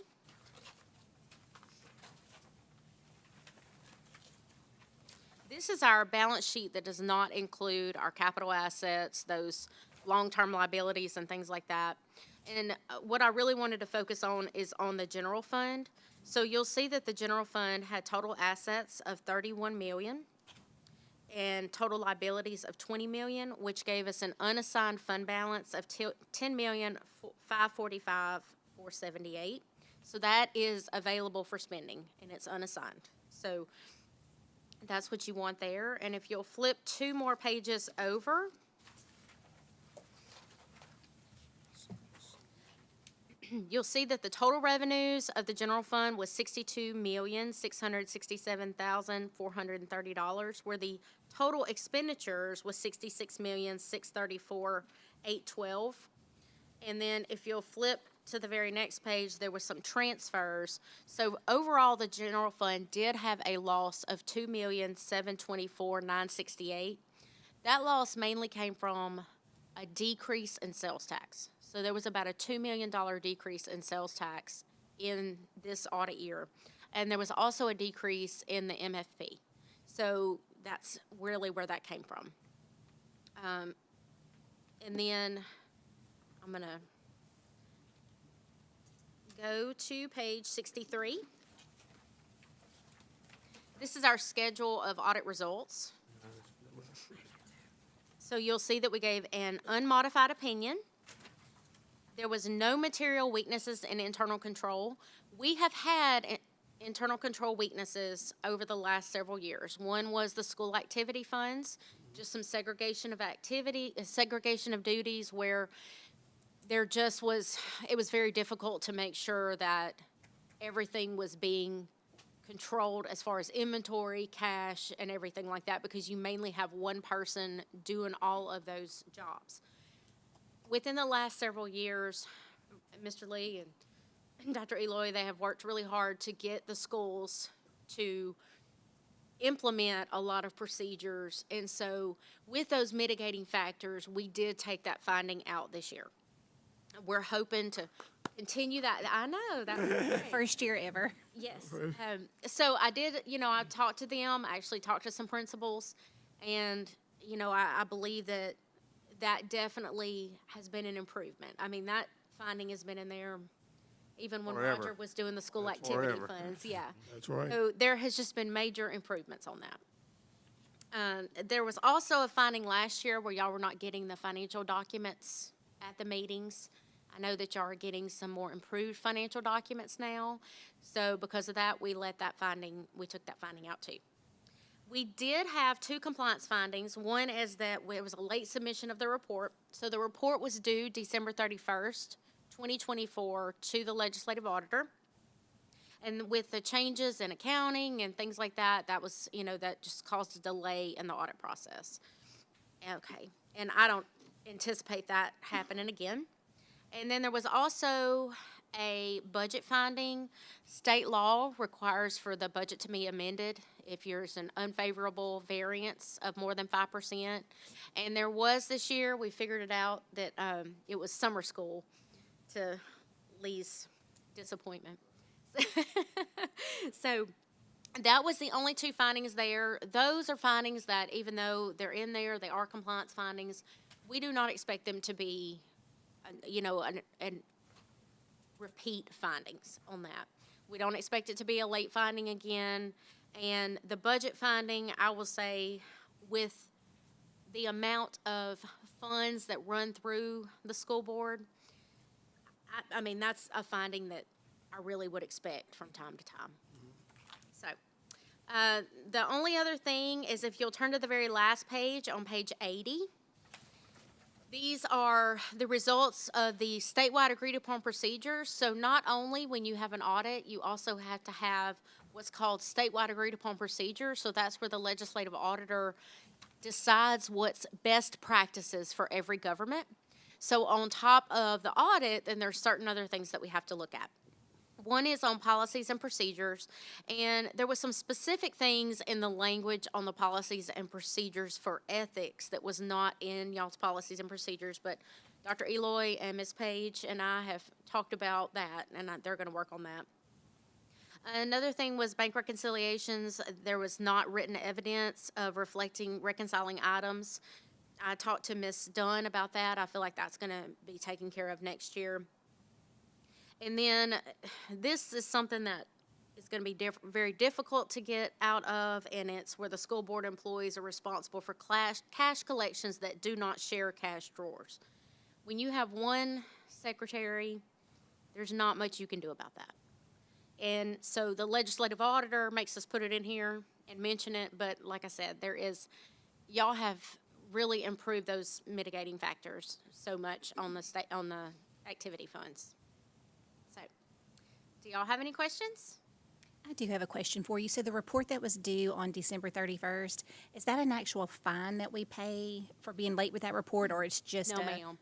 R: This is our balance sheet that does not include our capital assets, those long-term liabilities and things like that. And what I really wanted to focus on is on the general fund. So you'll see that the general fund had total assets of 31 million and total liabilities of 20 million, which gave us an unassigned fund balance of 10,545,478. So that is available for spending, and it's unassigned. So that's what you want there. And if you'll flip 2 more pages over, you'll see that the total revenues of the general fund was $62,667,430, where the total expenditures was $66,634,812. And then if you'll flip to the very next page, there was some transfers. So overall, the general fund did have a loss of $2,724,968. That loss mainly came from a decrease in sales tax. So there was about a $2 million decrease in sales tax in this audit year. And there was also a decrease in the MFP. So that's really where that came from. And then I'm going to go to page 63. This is our schedule of audit results. So you'll see that we gave an unmodified opinion. There was no material weaknesses in internal control. We have had internal control weaknesses over the last several years. One was the school activity funds, just some segregation of duties where there just was, it was very difficult to make sure that everything was being controlled as far as inventory, cash, and everything like that, because you mainly have one person doing all of those jobs. Within the last several years, Mr. Lee and Dr. Eloy, they have worked really hard to get the schools to implement a lot of procedures. And so with those mitigating factors, we did take that finding out this year. We're hoping to continue that. I know. That was great.
A: First year ever.
R: Yes. So I did, I talked to them. I actually talked to some principals. And, I believe that definitely has been an improvement. I mean, that finding has been in there even when
M: Forever.
R: Roger was doing the school
M: That's
R: activity
M: forever.
R: funds. Yeah.
G: That's right.
R: So there has just been major improvements on that. There was also a finding last year where y'all were not getting the financial documents at the meetings. I know that y'all are getting some more improved financial documents now. So because of that, we took that finding out too. We did have 2 compliance findings. One is that it was a late submission of the report. So the report was due December 31st, 2024 to the legislative auditor. And with the changes in accounting and things like that, that was, that just caused a delay in the audit process. Okay. And I don't anticipate that happening again. And then there was also a budget finding. State law requires for the budget to be amended if there's an unfavorable variance of more than 5%. And there was this year, we figured it out, that it was summer school, to Lee's disappointment. So that was the only 2 findings there. Those are findings that, even though they're in there, they are compliance findings, we do not expect them to be, and repeat findings on that. We don't expect it to be a late finding again. And the budget finding, I will say, with the amount of funds that run through the school board, I mean, that's a finding that I really would expect from time to time. So the only other thing is, if you'll turn to the very last page, on page 80, these are the results of the statewide agreed upon procedures. So not only when you have an audit, you also have to have what's called statewide agreed upon procedures. So that's where the legislative auditor decides what's best practices for every government. So on top of the audit, then there's certain other things that we have to look at. One is on policies and procedures, and there was some specific things in the language on the policies and procedures for ethics that was not in y'all's policies and procedures, but Dr. Eloy and Ms. Page and I have talked about that, and they're going to work on that. Another thing was bank reconciliations. There was not written evidence of reconciling items. I talked to Ms. Dunn about that. I feel like that's going to be taken care of next year. And then this is something that is going to be very difficult to get out of, and it's where the school board employees are responsible for cash collections that do not share cash drawers. When you have one secretary, there's not much you can do about that. And so the legislative auditor makes us put it in here and mention it, but like I said, y'all have really improved those mitigating factors so much on the activity funds. So, do y'all have any questions?
A: I do have a question for you. So the report that was due on December 31st, is that an actual fine that we pay for being late with that report, or it's just
R: No, ma'am.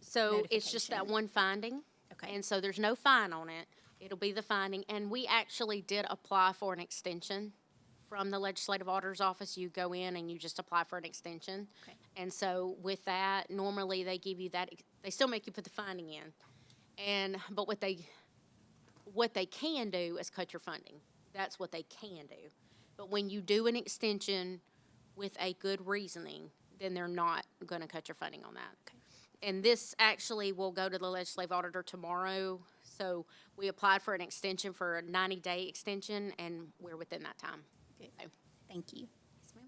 R: So it's just that one finding.
A: Okay.
R: And so there's no fine on it. It'll be the finding. And we actually did apply for an extension from the legislative auditor's office. You go in and you just apply for an extension.
A: Okay.
R: And so with that, normally they give you that, they still make you put the finding in. But what they can do is cut your funding. That's what they can do. But when you do an extension with a good reasoning, then they're not going to cut your funding on that.
A: Okay.
R: And this actually will go to the legislative auditor tomorrow. So we applied for an extension for a 90-day extension, and we're within that time.
A: Good.
R: So,
A: Thank you.
R: yes, ma'am.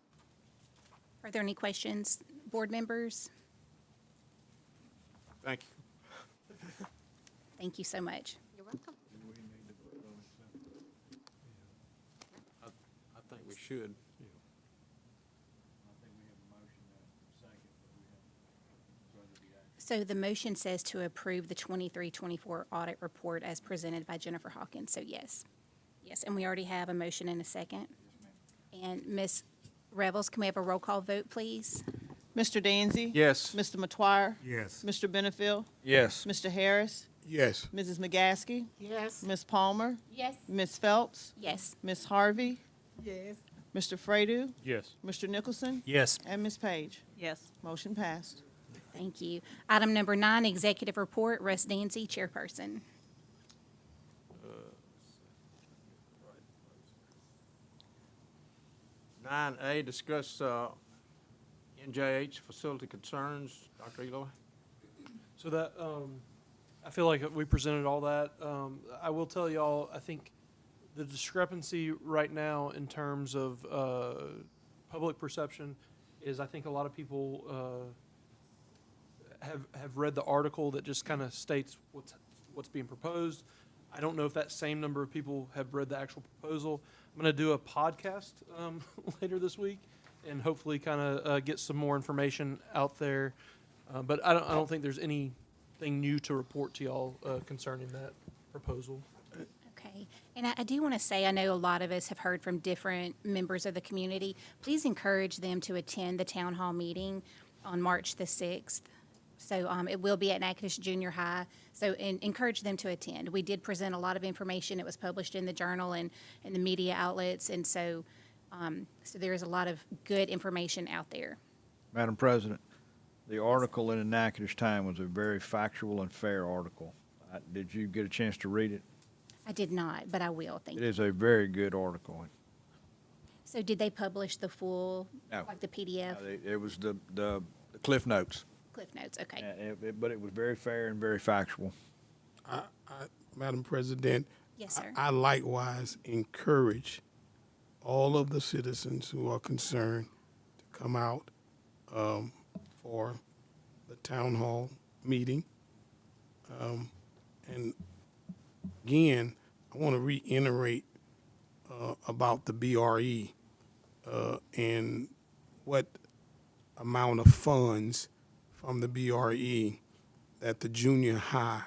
A: Are there any questions, board members?
C: Thank you.
A: Thank you so much.
R: You're welcome.
C: I think we should.
A: So the motion says to approve the 23-24 audit report as presented by Jennifer Hawkins, so yes. Yes, and we already have a motion and a second. And Ms. Revels, can we have a roll call vote, please?
E: Mr. Danzy?
C: Yes.
E: Mr. Matoir?
G: Yes.
E: Mr. Benefiel?
M: Yes.
E: Mr. Harris?
G: Yes.
E: Mrs. McGaskey?
L: Yes.
E: Ms. Palmer?
P: Yes.
E: Ms. Phelps?
A: Yes.
E: Ms. Harvey?
L: Yes.
E: Mr. Fredo?
K: Yes.
E: Mr. Nicholson?
B: Yes.
E: And Ms. Page?
O: Yes.
E: Motion passed.
A: Thank you. Item number 9, executive report, Russ Dancy, chairperson.
C: 9A, discuss NJH facility concerns. Dr. Eloy?
D: So that, I feel like we presented all that. I will tell y'all, I think the discrepancy right now in terms of public perception is I think a lot of people have read the article that just kind of states what's being proposed. I don't know if that same number of people have read the actual proposal. I'm going to do a podcast later this week and hopefully kind of get some more information out there. But I don't think there's anything new to report to y'all concerning that proposal.
A: Okay. And I do want to say, I know a lot of us have heard from different members of the community. Please encourage them to attend the town hall meeting on March the 6th. So it will be at Natchitoches Junior High, so encourage them to attend. We did present a lot of information. It was published in the journal and in the media outlets, and so there is a lot of good information out there.
M: Madam President, the article in the Natchitoches Times was a very factual and fair article. Did you get a chance to read it?
A: I did not, but I will, thank
M: It
A: you.
M: is a very good article.
A: So did they publish the full,
M: No.
A: like the PDF?
M: It was the Cliff Notes.
A: Cliff Notes, okay.
M: But it was very fair and very factual.
G: Madam President.
A: Yes, sir.
G: I likewise encourage all of the citizens who are concerned to come out for the town hall meeting. And again, I want to reiterate about the BRE and what amount of funds from the BRE that the junior high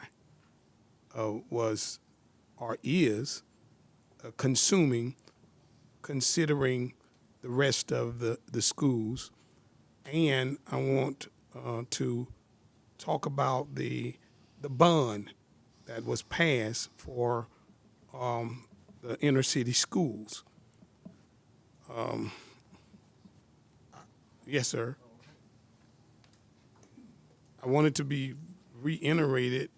G: was or is consuming, considering the rest of the schools. And I want to talk about the bond that was passed for the inner city schools. Yes, sir. I want it to be reiterated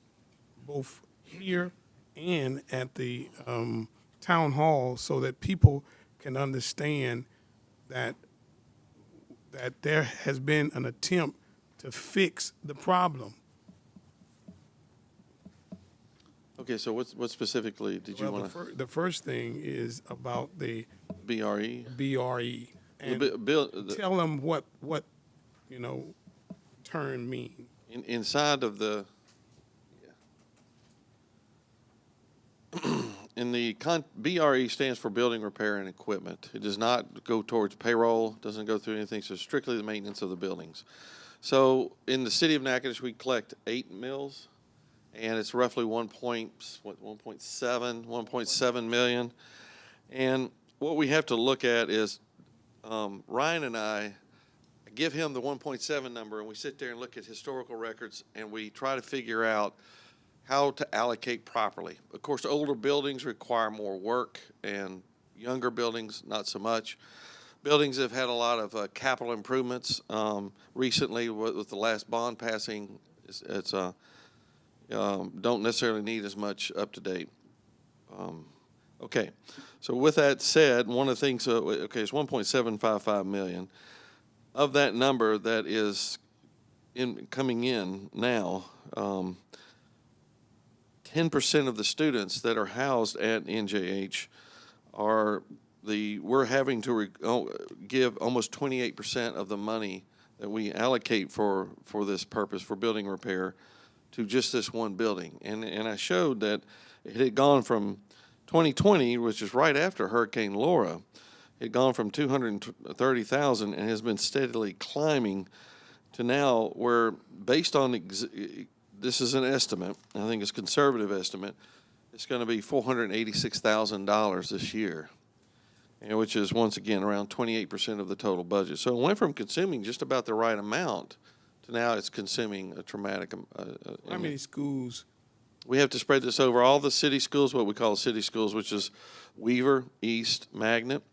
G: both here and at the town hall so that people can understand that there has been an attempt to fix the problem.
Q: Okay, so what specifically did you
G: Well,
Q: want
G: the first thing is about the
Q: BRE?
G: BRE. And tell them what term mean.
Q: Inside of the, in the BRE stands for Building Repair and Equipment. It does not go towards payroll, doesn't go through anything, so strictly the maintenance of the buildings. So in the city of Natchitoches, we collect 8 mills, and it's roughly 1.7 million. And what we have to look at is Ryan and I give him the 1.7 number, and we sit there and look at historical records, and we try to figure out how to allocate properly. Of course, older buildings require more work, and younger buildings, not so much. Buildings have had a lot of capital improvements recently with the last bond passing. It's don't necessarily need as much up to date. Okay, so with that said, one of the things, okay, it's 1.755 million. Of that number that is coming in now, 10% of the students that are housed at NJH we're having to give almost 28% of the money that we allocate for this purpose, for building repair, to just this one building. And I showed that it had gone from 2020, which is right after Hurricane Laura, it had gone from 230,000 and has been steadily climbing to now where, based on, this is an estimate, I think it's a conservative estimate, it's going to be $486,000 this year, and which is, once again, around 28% of the total budget. So it went from consuming just about the right amount to now it's consuming a traumatic.
G: How many schools?
Q: We have to spread this over all the city schools, what we call city schools, which is Weaver, East, Magnet,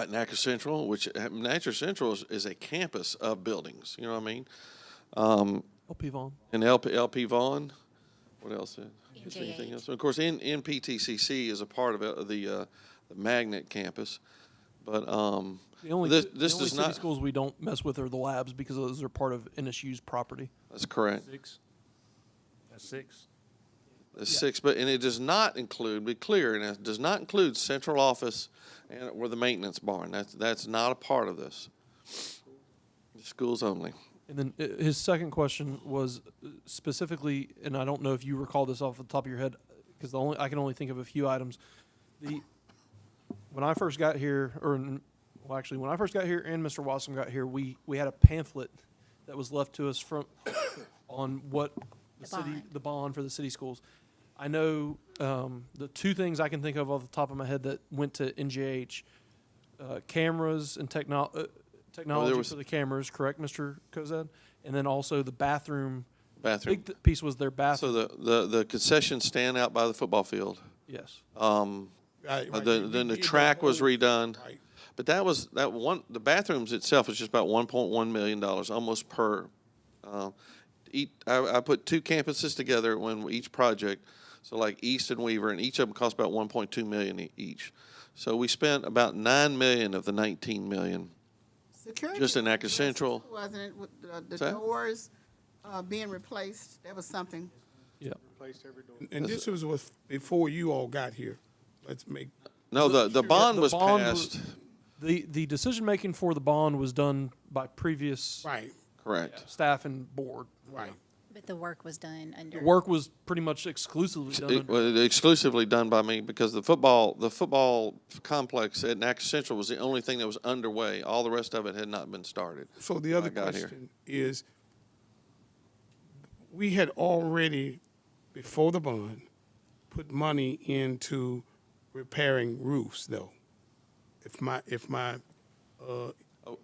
Q: Natchez Central, which Natchez Central is a campus of buildings. You know what I mean?
D: LP Vaughn.
Q: And LP Vaughn. What else?
A: NJH.
Q: Anything else? Of course, NPTCC is a part of the Magnet campus, but
D: The only
Q: this
D: city
Q: does not.
D: schools we don't mess with are the labs because those are part of NSU's property.
Q: That's correct.
K: 6. That's 6.
Q: The 6, and it does not include, be clear, and it does not include central office or the maintenance barn. That's not a part of this. Schools only.
D: And then his second question was specifically, and I don't know if you recall this off the top of your head, because I can only think of a few items. When I first got here, when I first got here and Mr. Watson got here, we had a pamphlet that was left to us on what the bond for the city schools. I know the two things I can think of off the top of my head that went to NJH, cameras and technology for the cameras, correct, Mr. Kozad? And then also the bathroom. Big piece was their bathroom.
Q: So the concession stand out by the football field.
D: Yes.
Q: Then the track was redone.
G: Right.
Q: But the bathrooms itself was just about $1.1 million, almost per. I put 2 campuses together when each project, so like East and Weaver, and each of them cost about $1.2 million each. So we spent about $9 million of the $19 million.
L: Security
Q: Just in Natchez Central.
L: Wasn't it, with the doors being replaced? That was something.
D: Yeah.
G: And this was before you all got here. Let's make.
Q: No, the bond was passed.
D: The decision making for the bond was done by previous
G: Right.
Q: Correct.
D: staff and board.
G: Right.
A: But the work was done under.
D: The work was pretty much exclusively done.
Q: It was exclusively done by me because the football complex at Natchez Central was the only thing that was underway. All the rest of it had not been started.
G: So the other question is, we had already, before the bond, put money into repairing roofs, though.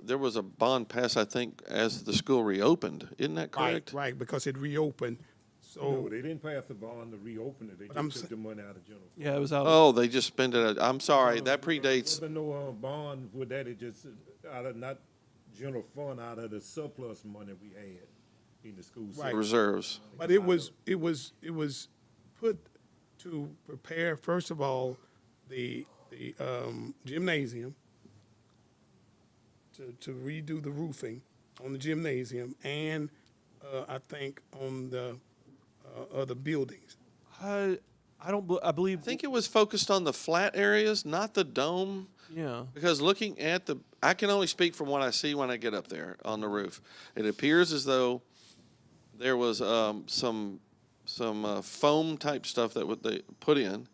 Q: There was a bond passed, I think, as the school reopened. Isn't that correct?
G: Right, because it reopened. So
C: No, they didn't pass the bond to reopen it. They just took the money out of general.
D: Yeah, it was out.
Q: Oh, they just spent it. I'm sorry, that predates.
C: There was no bond with that. It just out of not general fund, out of the surplus money we had in the school system.
Q: Reserves.
G: But it was put to prepare, first of all, the gymnasium, to redo the roofing on the gymnasium, and I think on the other buildings.
D: I I believe.
Q: I think it was focused on the flat areas, not the dome.
D: Yeah.
Q: Because looking at I can only speak from what I see when I get up there on the roof. It appears as though there was some foam type stuff that they put in.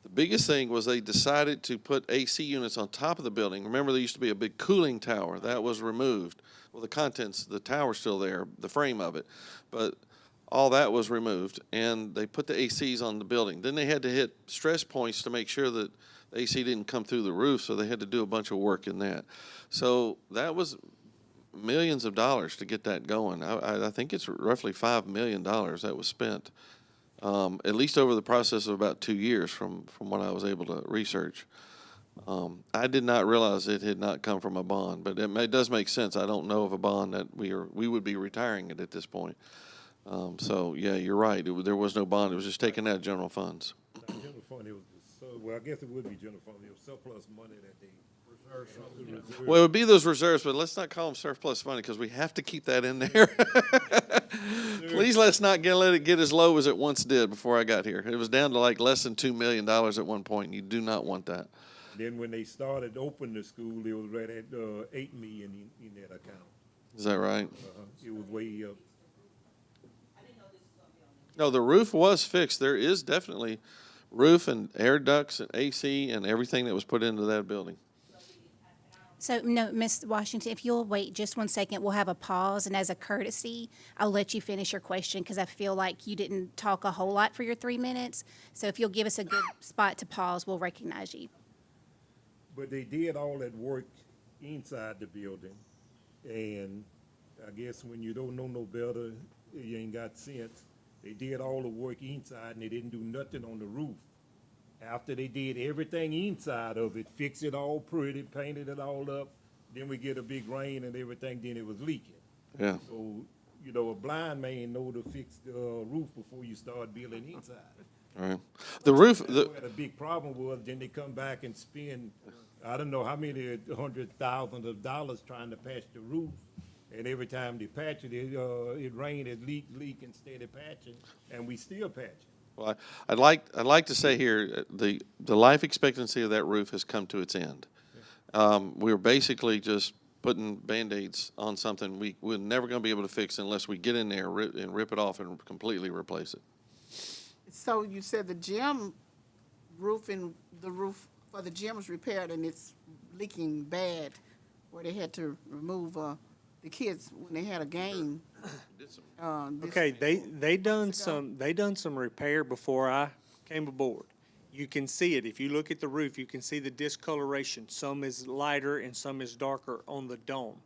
Q: The biggest thing was they decided to put AC units on top of the building. Remember, there used to be a big cooling tower that was removed. Well, the tower's still there, the frame of it, but all that was removed, and they put the ACs on the building. Then they had to hit stress points to make sure that the AC didn't come through the roof, so they had to do a bunch of work in that. So that was millions of dollars to get that going. I think it's roughly $5 million that was spent, at least over the process of about 2 years from what I was able to research. I did not realize it had not come from a bond, but it does make sense. I don't know of a bond that we would be retiring it at this point. So, yeah, you're right. There was no bond. It was just taken out of general funds.
C: General fund, it was, well, I guess it would be general fund. It was surplus money that they reserved from the reserve.
Q: Well, it would be those reserves, but let's not call them surplus money because we have to keep that in there. Please let's not let it get as low as it once did before I got here. It was down to like less than $2 million at one point, and you do not want that.
C: Then when they started opening the school, it was right at $8 million in that account.
Q: Is that right?
C: It was way up.
Q: No, the roof was fixed. There is definitely roof and air ducts and AC and everything that was put into that building.
A: So, no, Ms. Washington, if you'll wait just 1 second, we'll have a pause, and as a courtesy, I'll let you finish your question, because I feel like you didn't talk a whole lot for your 3 minutes. So if you'll give us a good spot to pause, we'll recognize you.
C: But they did all that work inside the building, and I guess when you don't know no better, you ain't got sense. They did all the work inside, and they didn't do nothing on the roof. After they did everything inside of it, fixed it all pretty, painted it all up, then we get a big rain and everything, then it was leaking.
Q: Yeah.
C: So, you know, a blind man know to fix the roof before you start building inside.
Q: All right. The roof.
C: That's where the big problem was. Then they come back and spend, I don't know how many $100,000 trying to patch the roof. And every time they patch it, it rained, it leak instead of patching, and we still patching.
Q: Well, I'd like to say here, the life expectancy of that roof has come to its end. We're basically just putting Band-Aids on something we're never going to be able to fix unless we get in there and rip it off and completely replace it.
L: So you said the gym the roof for the gym was repaired and it's leaking bad, where they had to remove the kids when they had a game.
S: Okay, they done some repair before I came aboard. You can see it. If you look at the roof, you can see the discoloration. Some is lighter and some is darker on the dome.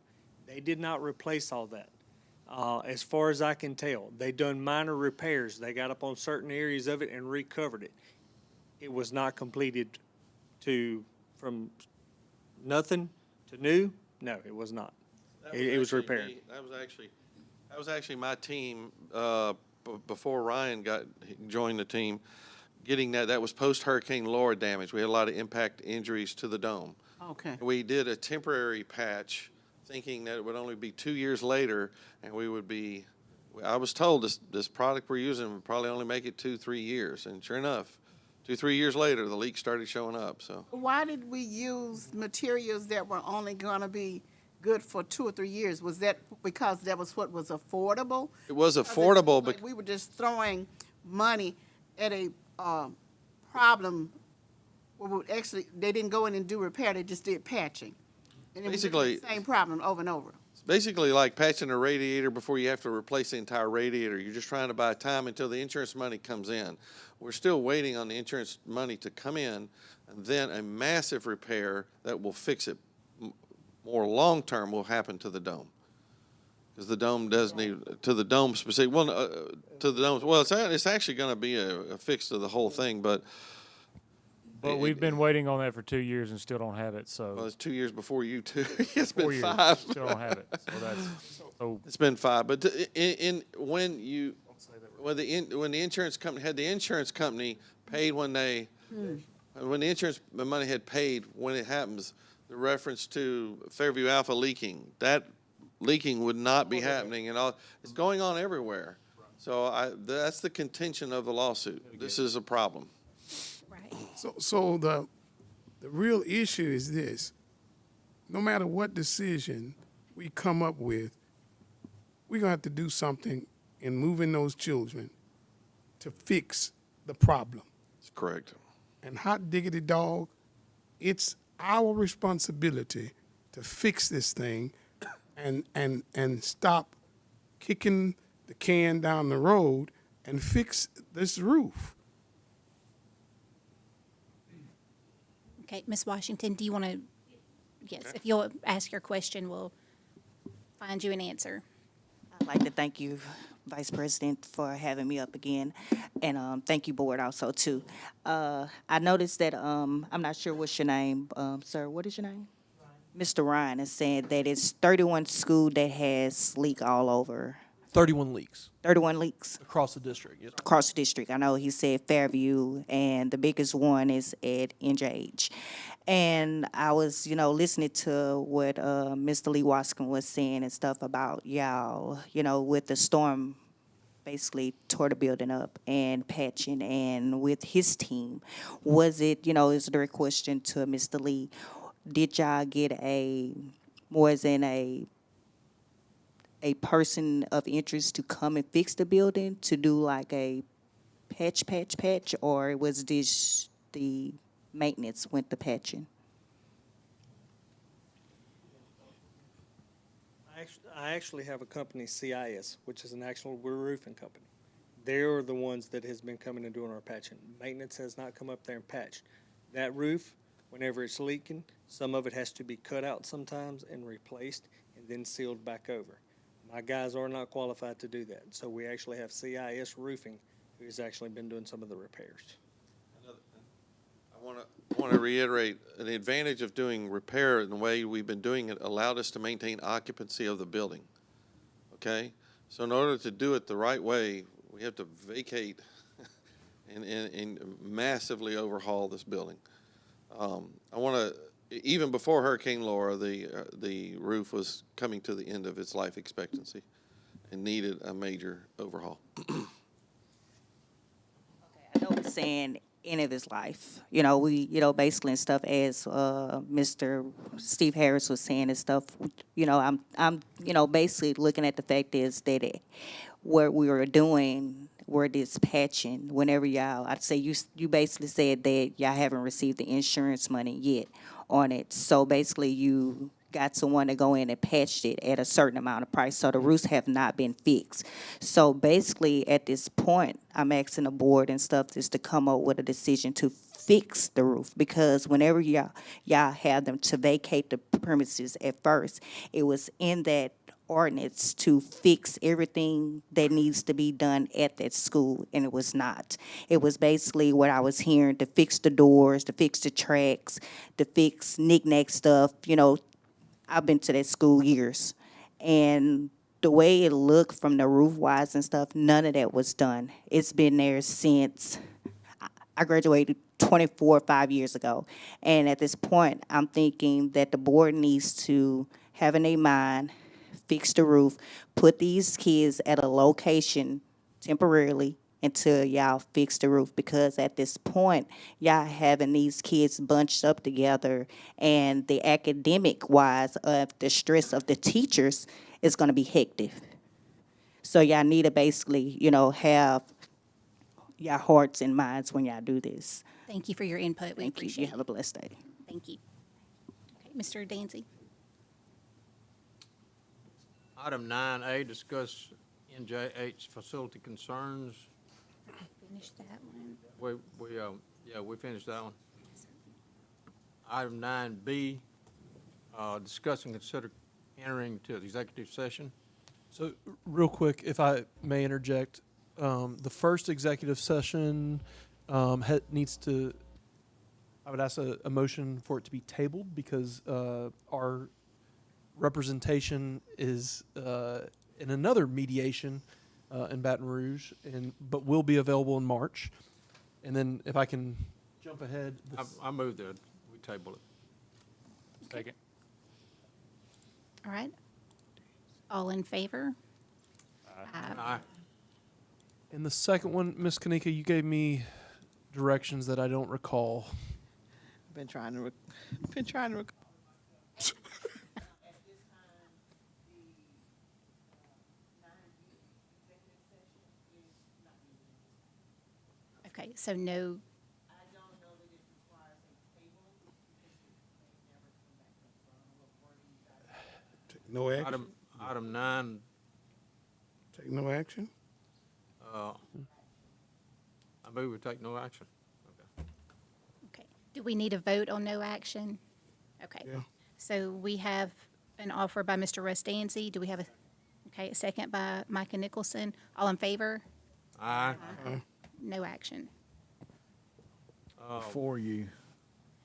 S: They did not replace all that. As far as I can tell, they done minor repairs. They got up on certain areas of it and recovered it. It was not completed from nothing to new. No, it was not. It was repaired.
Q: That was actually my team before Ryan joined the team. Getting that was post Hurricane Laura damage. We had a lot of impact injuries to the dome.
L: Okay.
Q: We did a temporary patch, thinking that it would only be 2 years later, and we would be. I was told this product we're using would probably only make it 2-3 years, and sure enough, 2-3 years later, the leak started showing up. So
L: Why did we use materials that were only going to be good for 2 or 3 years? Was that because that was what was affordable?
Q: it was affordable, but
L: Like we were just throwing money at a problem where they didn't go in and do repair, they just did patching. And it was
Q: Basically-
L: the same problem over and over.
Q: it's basically like patching a radiator before you have to replace the entire radiator. You're just trying to buy time until the insurance money comes in. We're still waiting on the insurance money to come in, and then a massive repair that will fix it. More long-term will happen to the dome. Because the dome does need, to the dome specific, to the dome, well, it's actually going to be a fix to the whole thing, but.
K: We've been waiting on that for 2 years and still don't have it, so.
Q: Well, it's 2 years before you too. It's
K: 4
Q: been
K: years,
Q: 5.
K: Still don't have it, so
Q: It's been 5, but when the insurance company paid when they when the insurance money had paid, when it happens, the reference to Fairview Alpha leaking, that leaking would not be happening and all. It's going on everywhere. So that's the contention of the lawsuit. This is a problem.
A: Right.
G: So the real issue is this. No matter what decision we come up with, we're going to have to do something in moving those children to fix the problem.
Q: That's correct.
G: And hot diggity dog, it's our responsibility to fix this thing and stop kicking the can down the road and fix this roof.
A: Okay, Ms. Washington, do you want to, yes, if you'll ask your question, we'll find you an answer.
O: I'd like to thank you, Vice President, for having me up again, and thank you, Board, also, too. I noticed that, I'm not sure what's your name, sir, what is your name? Mr. Ryan is saying that it's 31 school that has leak all over.
D: 31 leaks
O: 31 leaks
D: across the district. Yes.
O: across the district. I know he said Fairview, and the biggest one is at NJH. And I was, listening to what Mr. Lee Waskin was saying and stuff about y'all, with the storm basically tore the building up and patching, and with his team. Was it, is a direct question to Mr. Lee, did y'all get more than a person of interest to come and fix the building, to do like a patch, or was this the maintenance went the patching?
S: I actually have a company, CIS, which is an actual roofing company. They're the ones that has been coming and doing our patching. Maintenance has not come up there and patched. That roof, whenever it's leaking, some of it has to be cut out sometimes and replaced and then sealed back over. My guys are not qualified to do that, so we actually have CIS Roofing, who has actually been doing some of the repairs.
Q: I want to reiterate, the advantage of doing repair in the way we've been doing it allowed us to maintain occupancy of the building, okay? So in order to do it the right way, we have to vacate and massively overhaul this building. I want to, even before Hurricane Laura, the roof was coming to the end of its life expectancy and needed a major overhaul.
O: I know it's saying end of his life. We, basically and stuff, as Mr. Steve Harris was saying and stuff, I'm basically looking at the fact is that what we were doing, where this patching, whenever I'd say you basically said that y'all haven't received the insurance money yet on it. So basically you got someone to go in and patched it at a certain amount of price. So the roofs have not been fixed. So basically at this point, I'm asking the board and stuff is to come up with a decision to fix the roof, because whenever y'all have them to vacate the premises at first, it was in that ordinance to fix everything that needs to be done at that school, and it was not. It was basically what I was hearing, to fix the doors, to fix the tracks, to fix knick-knack stuff. I've been to that school years, and the way it looked from the roof wise and stuff, none of that was done. It's been there since I graduated 5 years ago, and at this point, I'm thinking that the board needs to have in their mind, fix the roof, put these kids at a location temporarily until y'all fix the roof, because at this point, y'all having these kids bunched up together, and the academic wise of the stress of the teachers is going to be hectic. So y'all need to basically, have your hearts and minds when y'all do this.
A: Thank you for your input. We
O: Thank you.
A: appreciate
O: You
A: it.
O: have a blessed day.
A: Thank you. Okay, Mr. Danzy.
C: Item 9A, discuss NJH facility concerns.
A: Finish that one.
C: We finished that one. Item 9B, discuss and consider entering to the executive session.
D: So real quick, if I may interject, the first executive session needs to, I would ask a motion for it to be tabled, because our representation is in another mediation in Baton Rouge, but will be available in March. And then if I can jump ahead.
C: I move that we table it.
K: Second.
A: All right. All in favor?
C: Aye.
D: And the second one, Ms. Kanika, you gave me directions that I don't recall.
E: Been trying to
A: Okay, so no,
G: Take no action.
C: Item 9,
G: Take no action.
C: I move we take no action.
A: okay. Do we need a vote on no action? Okay.
G: Yeah.
A: So we have an offer by Mr. Rustanzi. Do we have a second by Micah Nicholson? All in favor?
C: Aye.
A: No action.
M: Before you,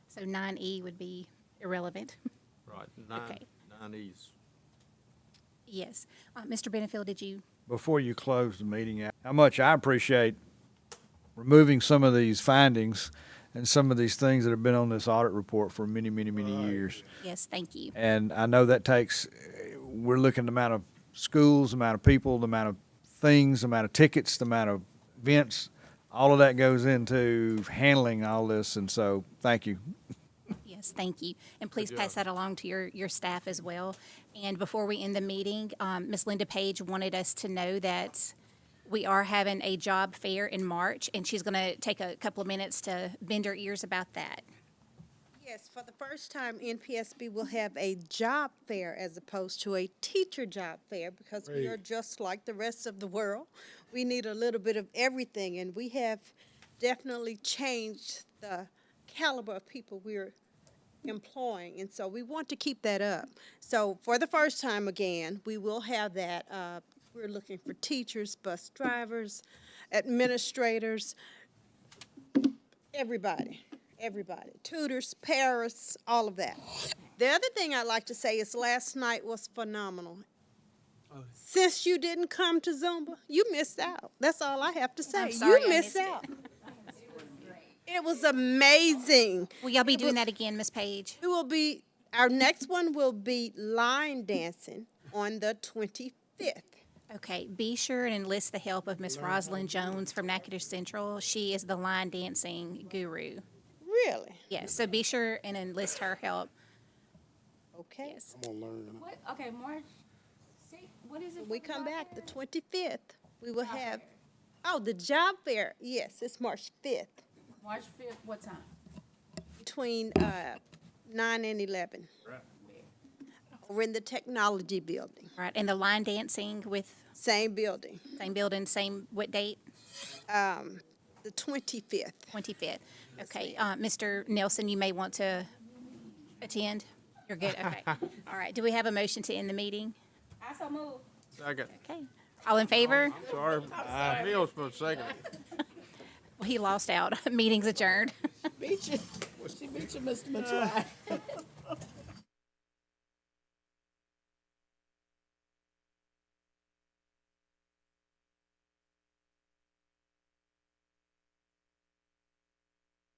A: So 9E would be irrelevant.
C: Right,
A: Okay.
C: 9E's.
A: Yes. Mr. Benefield, did you?
M: before you close the meeting out, how much I appreciate removing some of these findings and some of these things that have been on this audit report for many, many, many years.
A: Yes, thank you.
M: And I know that takes, we're looking at the amount of schools, the amount of people, the amount of things, the amount of tickets, the amount of events, all of that goes into handling all this, and so, thank you.
A: Yes, thank you. And please pass that along to your staff as well. And before we end the meeting, Ms. Linda Page wanted us to know that we are having a job fair in March, and she's going to take a couple of minutes to bend her ears about that.
T: Yes, for the first time, NPSB will have a job fair as opposed to a teacher job fair because we are just like the rest of the world. We need a little bit of everything, and we have definitely changed the caliber of people we're employing, and so we want to keep that up. So for the first time again, we will have that. We're looking for teachers, bus drivers, administrators, everybody, tutors, parents, all of that. The other thing I'd like to say is last night was phenomenal. Since you didn't come to Zumba, you missed out. That's all I have to say.
A: I'm sorry,
T: You
A: I
T: missed
A: missed
T: out. It was amazing.
A: Will y'all be doing that again, Ms. Page?
T: It will be, our next one will be line dancing on the 25th.
A: Okay, be sure and enlist the help of Miss Rosalind Jones from Natchitoches Central. She is the line dancing guru.
T: Really?
A: Yes, so be sure and enlist her help.
T: Okay.
A: Yes.
G: I'm gonna learn.
P: What, okay, March, what is it?
T: When we come back, the 25th, we will have, the job fair. Yes, it's March 5th,
P: March 5th, what time?
T: between 9 and 11. We're in the technology building.
A: Right, and the line dancing with
T: Same building.
A: same building, same, what date?
T: The 25th.
A: 25th. Okay, Mr. Nelson, you may want to attend? You're good, okay. All right, do we have a motion to end the meeting?
P: I so move.
C: Second.
A: Okay, all in favor?
C: Sorry, Bill's supposed to second it.
A: Well, he lost out. Meeting's adjourned.
L: Beat you. She beat you, Mr. Matrai.